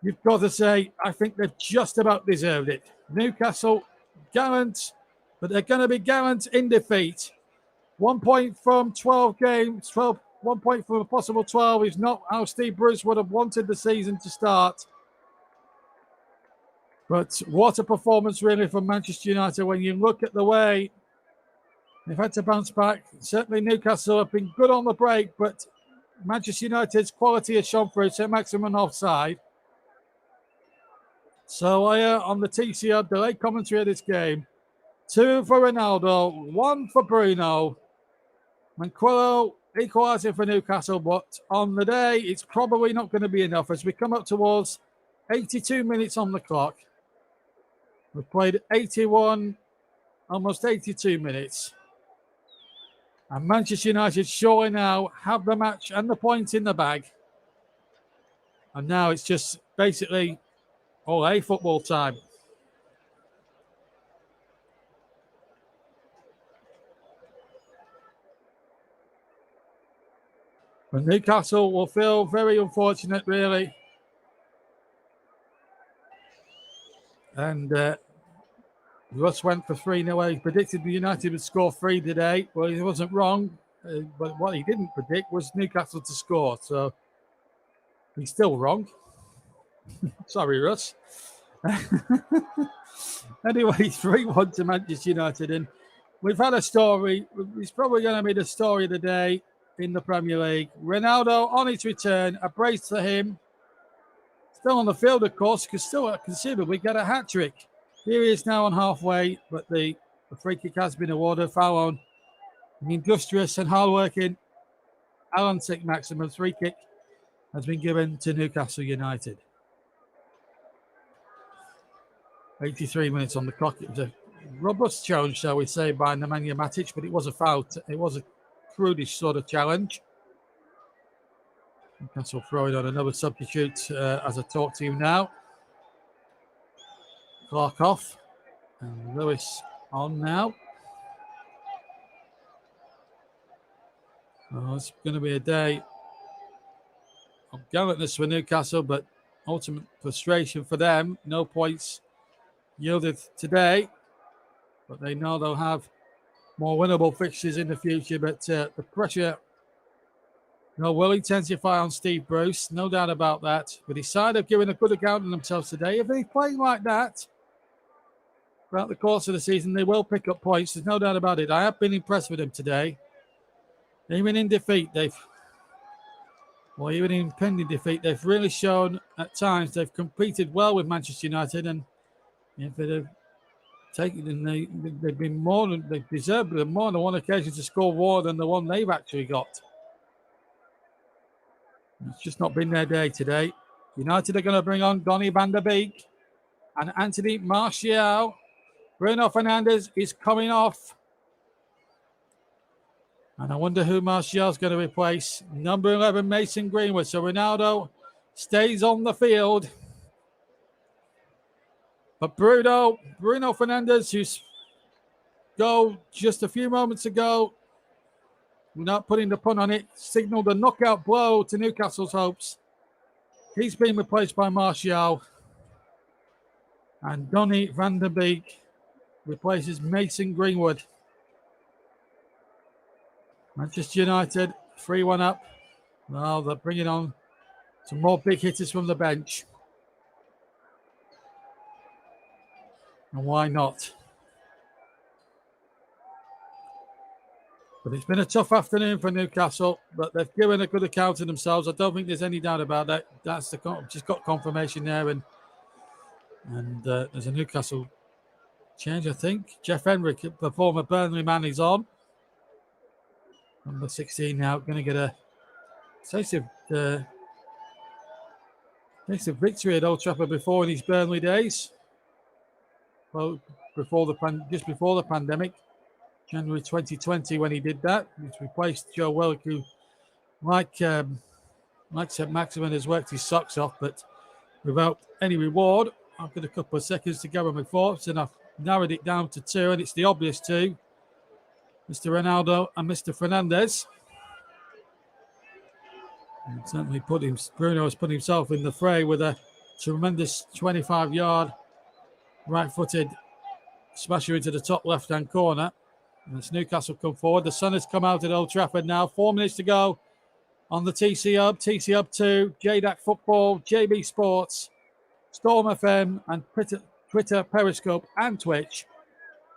you've got to say, I think they've just about deserved it. Newcastle, gallant, but they're going to be gallant in defeat. 1 point from 12 games, 1 point from a possible 12 is not how Steve Bruce would have wanted the season to start. But what a performance really from Manchester United when you look at the way they've had to bounce back. Certainly Newcastle have been good on the break, but Manchester United's quality has shone through. St. Maximin offside. So on the TCR delayed commentary of this game, 2 for Ronaldo, 1 for Bruno. Manquillo equalising for Newcastle, but on the day, it's probably not going to be enough as we come up towards 82 minutes on the clock. We've played 81, almost 82 minutes. And Manchester United surely now have the match and the points in the bag. And now it's just basically all football time. But Newcastle will feel very unfortunate, really. And Russ went for 3-0. He predicted the United would score 3 today. Well, he wasn't wrong. But what he didn't predict was Newcastle to score. So he's still wrong. Sorry, Russ. Anyway, 3-1 to Manchester United. And we've had a story. It's probably going to be the story of the day in the Premier League. Ronaldo on his return. A brace for him. Still on the field, of course, because still considerably get a hat-trick. Here he is now on halfway, but the free kick has been awarded. Foul on the industrious and hard-working Alan St. Maximin's free kick has been given to Newcastle United. 83 minutes on the clock. It was a robust challenge, shall we say, by Nemanja Matic, but it was a foul. It was a crudish sort of challenge. Newcastle throwing on another substitute as I talk to you now. Clark off. And Lewis on now. Oh, it's going to be a day of gallantness for Newcastle, but ultimate frustration for them. No points yielded today, but they know they'll have more winnable fixtures in the future, but the pressure will intensify on Steve Bruce, no doubt about that. But his side have given a good account of themselves today. If they play like that throughout the course of the season, they will pick up points. There's no doubt about it. I have been impressed with them today. Even in defeat, even in pending defeat, they've really shown at times they've competed well with Manchester United, and if they'd have taken, and they've been more than they've deserved more than one occasion to score more than the one they've actually got. It's just not been their day today. United are going to bring on Donny van der Beek and Anthony Martial. Bruno Fernandes is coming off. And I wonder who Martial's going to replace. Number 11, Mason Greenwood. So Ronaldo stays on the field. But Bruno Fernandes, who's goal just a few moments ago, without putting the pun on it, signalled a knockout blow to Newcastle's hopes. He's been replaced by Martial. And Donny van der Beek replaces Mason Greenwood. Manchester United, 3-1 up. Well, they're bringing on some more big hitters from the bench. And why not? But it's been a tough afternoon for Newcastle, but they've given a good account of themselves. I don't think there's any doubt about that. That's just got confirmation there. And there's a Newcastle change, I think. Jeff Henrick, the former Burnley man, is on. Number 16 now, going to get a decisive victory at Old Trafford before in his Burnley days. Well, before the pandemic, January 2020, when he did that, which replaced Joe Willock, who, like St. Maximin, has worked his socks off, but without any reward. I've got a couple of seconds to go on my thoughts, and I've narrowed it down to two, and it's the obvious two. Mr. Ronaldo and Mr. Fernandes. And certainly Bruno has put himself in the fray with a tremendous 25-yard right-footed smasher into the top left-hand corner. And it's Newcastle come forward. The sun has come out at Old Trafford now. 4 minutes to go on the TC Hub 2, JDAC Football, JB Sports, Storm FM, and Twitter, Periscope, and Twitch.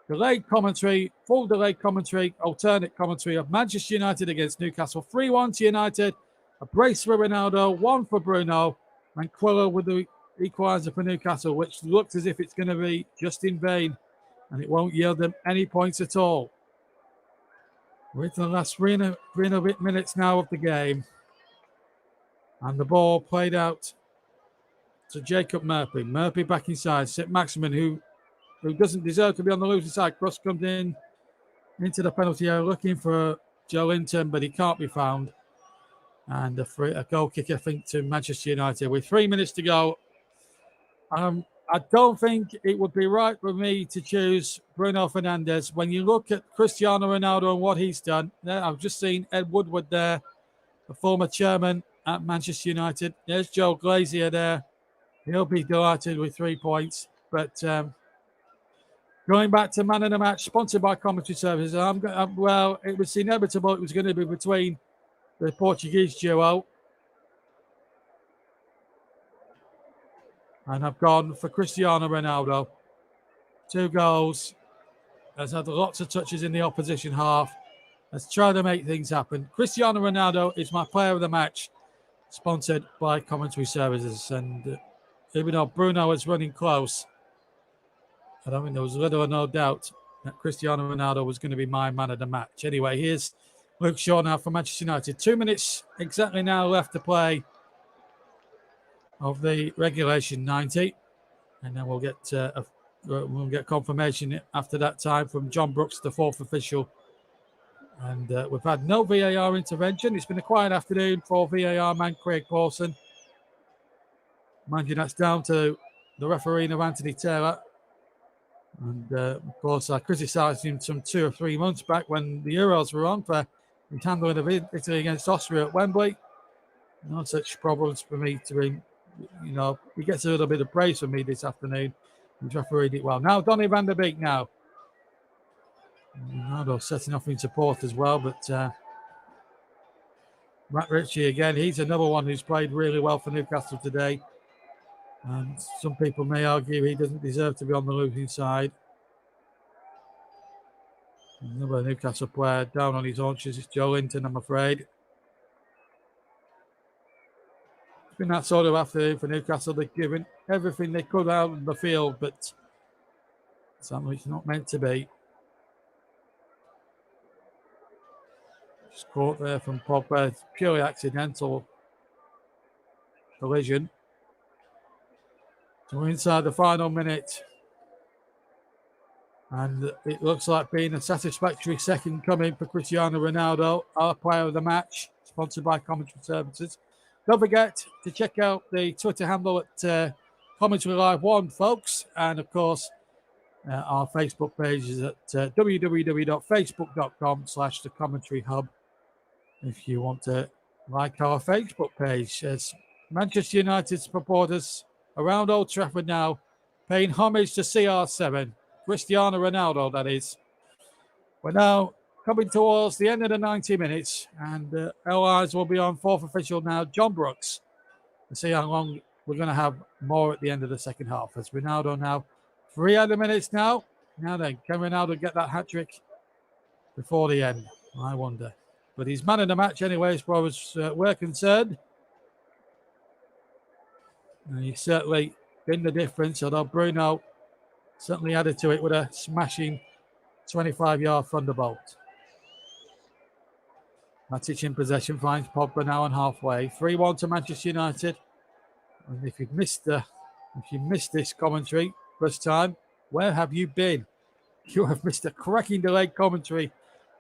Delayed commentary, full delayed commentary, alternate commentary of Manchester United against Newcastle. 3-1 to United. A brace for Ronaldo, one for Bruno, and Quillo with the equaliser for Newcastle, which looks as if it's going to be just in vain, and it won't yield them any points at all. We're into the last three and a bit minutes now of the game. And the ball played out to Jacob Murphy. Murphy back inside. St. Maximin, who doesn't deserve to be on the losing side. Cross comes into the penalty area looking for Joe Linton, but he can't be found. And a goal kick, I think, to Manchester United with 3 minutes to go. I don't think it would be right for me to choose Bruno Fernandes. When you look at Cristiano Ronaldo and what he's done, I've just seen Ed Woodward there, the former chairman at Manchester United. There's Joe Glazier there. He'll be delighted with 3 points. But going back to man of the match, sponsored by Commentary Services, well, it was inevitable it was going to be between the Portuguese duo. And I've gone for Cristiano Ronaldo. 2 goals. Has had lots of touches in the opposition half. Let's try to make things happen. Cristiano Ronaldo is my player of the match, sponsored by Commentary Services. And even though Bruno is running close, I don't think there was little or no doubt that Cristiano Ronaldo was going to be my man of the match. Anyway, here's Luke Shaw now for Manchester United. 2 minutes exactly now left to play of the regulation 90, and then we'll get confirmation after that time from John Brooks, the 4th official. And we've had no VAR intervention. It's been a quiet afternoon for VAR man Craig Paulson. Mind you, that's down to the referee of Anthony Taylor. And of course, I criticised him some 2 or 3 months back when the Euros were on for his handling of Italy against Austria at Wembley. No such problems for me to be. He gets a little bit of praise from me this afternoon. He's refereed it well. Now, Donny van der Beek now. Ronaldo setting off in support as well, but Matt Ritchie again, he's another one who's played really well for Newcastle today. And some people may argue he doesn't deserve to be on the losing side. Another Newcastle player down on his haunches is Joe Linton, I'm afraid. It's been that sort of afternoon for Newcastle. They've given everything they could out on the field, but something it's not meant to be. Just caught there from Pogba. It's purely accidental collision. So we're inside the final minute. And it looks like being a satisfactory second coming for Cristiano Ronaldo, our player of the match, sponsored by Commentary Services. Don't forget to check out the Twitter handle at Commentary Live 1, folks. And, of course, our Facebook page is at www.facebook.com/The Commentary Hub. If you want to like our Facebook page, as Manchester United supporters around Old Trafford now paying homage to CR7, Cristiano Ronaldo, that is. We're now coming towards the end of the 90 minutes, and our eyes will be on fourth official now, John Brooks, to see how long we're going to have more at the end of the second half. As Ronaldo now, 3 other minutes now. Now then, can Ronaldo get that hat-trick before the end? I wonder. But he's man of the match anyway, as far as we're concerned. And he's certainly been the difference, although Bruno certainly added to it with a smashing 25-yard thunderbolt. Matic in possession, finds Pogba now on halfway. 3-1 to Manchester United. And if you've missed this commentary first time, where have you been? You have missed a cracking delayed commentary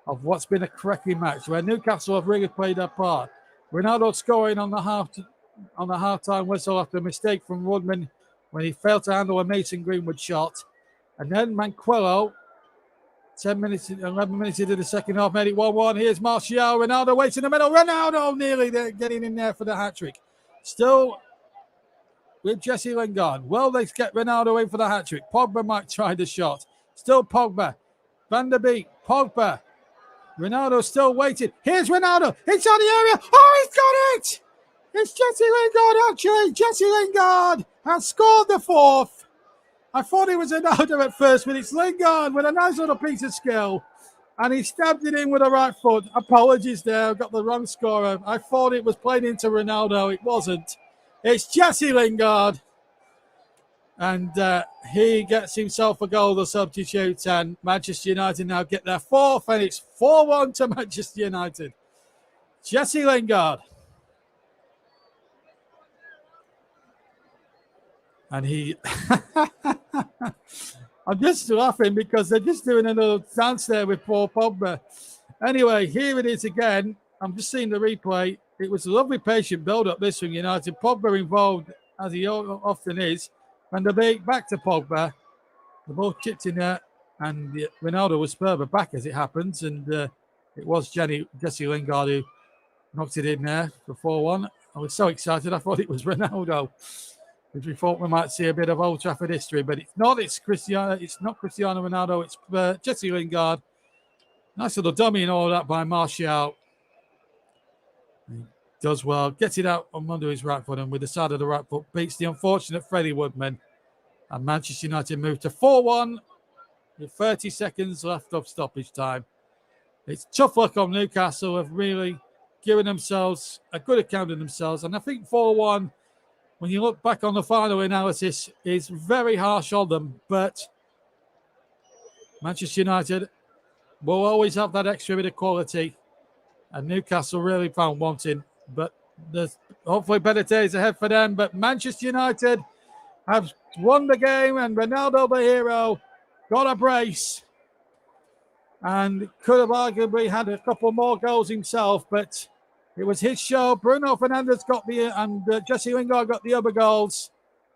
of what's been a cracking match, where Newcastle have really played their part. Ronaldo scoring on the half-time whistle after a mistake from Woodman when he failed to handle a Mason Greenwood shot. And then Manquillo, 11 minutes into the second half, made it 1-1. Here's Martial. Ronaldo waits in the middle. Ronaldo nearly there, getting in there for the hat-trick. Still with Jesse Lingard. Will they get Ronaldo in for the hat-trick? Pogba might try the shot. Still Pogba. Van der Beek. Pogba. Ronaldo still waiting. Here's Ronaldo. Inside the area. Oh, he's got it! It's Jesse Lingard, actually. Jesse Lingard has scored the fourth. I thought it was Ronaldo at first, but it's Lingard with a nice little piece of skill. And he stabbed it in with the right foot. Apologies there. I got the wrong scorer. I thought it was played into Ronaldo. It wasn't. It's Jesse Lingard. And he gets himself a goal, the substitute. And Manchester United now get their fourth. And it's 4-1 to Manchester United. Jesse Lingard. And he... I'm just laughing because they're just doing another dance there with Paul Pogba. Anyway, here it is again. I'm just seeing the replay. It was a lovely patient build-up this from United. Pogba involved, as he often is. Van der Beek back to Pogba. The ball chipped in there, and Ronaldo was further back as it happens. And it was Jesse Lingard who knocked it in there for 4-1. I was so excited, I thought it was Ronaldo. Because we thought we might see a bit of Old Trafford history, but it's not. It's not Cristiano Ronaldo. It's Jesse Lingard. Nice little dummy and all that by Martial. He does well. Gets it out on under his right foot and with the side of the right foot beats the unfortunate Freddie Woodman. And Manchester United move to 4-1 with 30 seconds left of stoppage time. It's tough luck on Newcastle have really given themselves a good account of themselves. And I think 4-1, when you look back on the final analysis, is very harsh on them. But Manchester United will always have that extra bit of quality. And Newcastle really found wanting. But there's hopefully better days ahead for them. But Manchester United have won the game. And Ronaldo, the hero, got a brace. And could have arguably had a couple more goals himself. But it was his show. Bruno Fernandes got and Jesse Lingard got the other goals.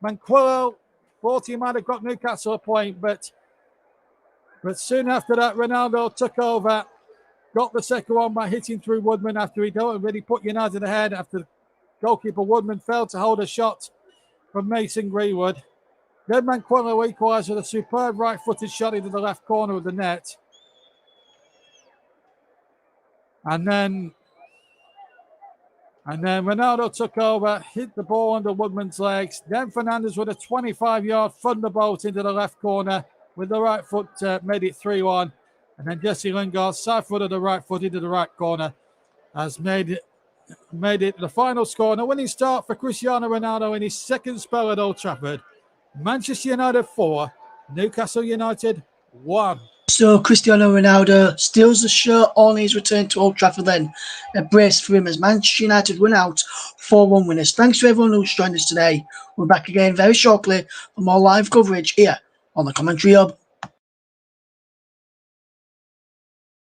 Manquillo, 40 might have got Newcastle a point, but soon after that, Ronaldo took over, got the second one by hitting through Woodman after he'd already put United ahead after goalkeeper Woodman failed to hold a shot from Mason Greenwood. Then Manquillo equalised with a superb right-footed shot into the left corner of the net. And then Ronaldo took over, hit the ball under Woodman's legs. Then Fernandes with a 25-yard thunderbolt into the left corner with the right foot, made it 3-1. And then Jesse Lingard, side foot of the right foot into the right corner, has made it the final score. And a winning start for Cristiano Ronaldo in his second spell at Old Trafford. Manchester United 4, Newcastle United 1. So Cristiano Ronaldo steals the show on his return to Old Trafford then. A brace for him as Manchester United win out 4-1 winners. Thanks to everyone who's joined us today. We're back again very shortly for more live coverage here on the Commentary Hub.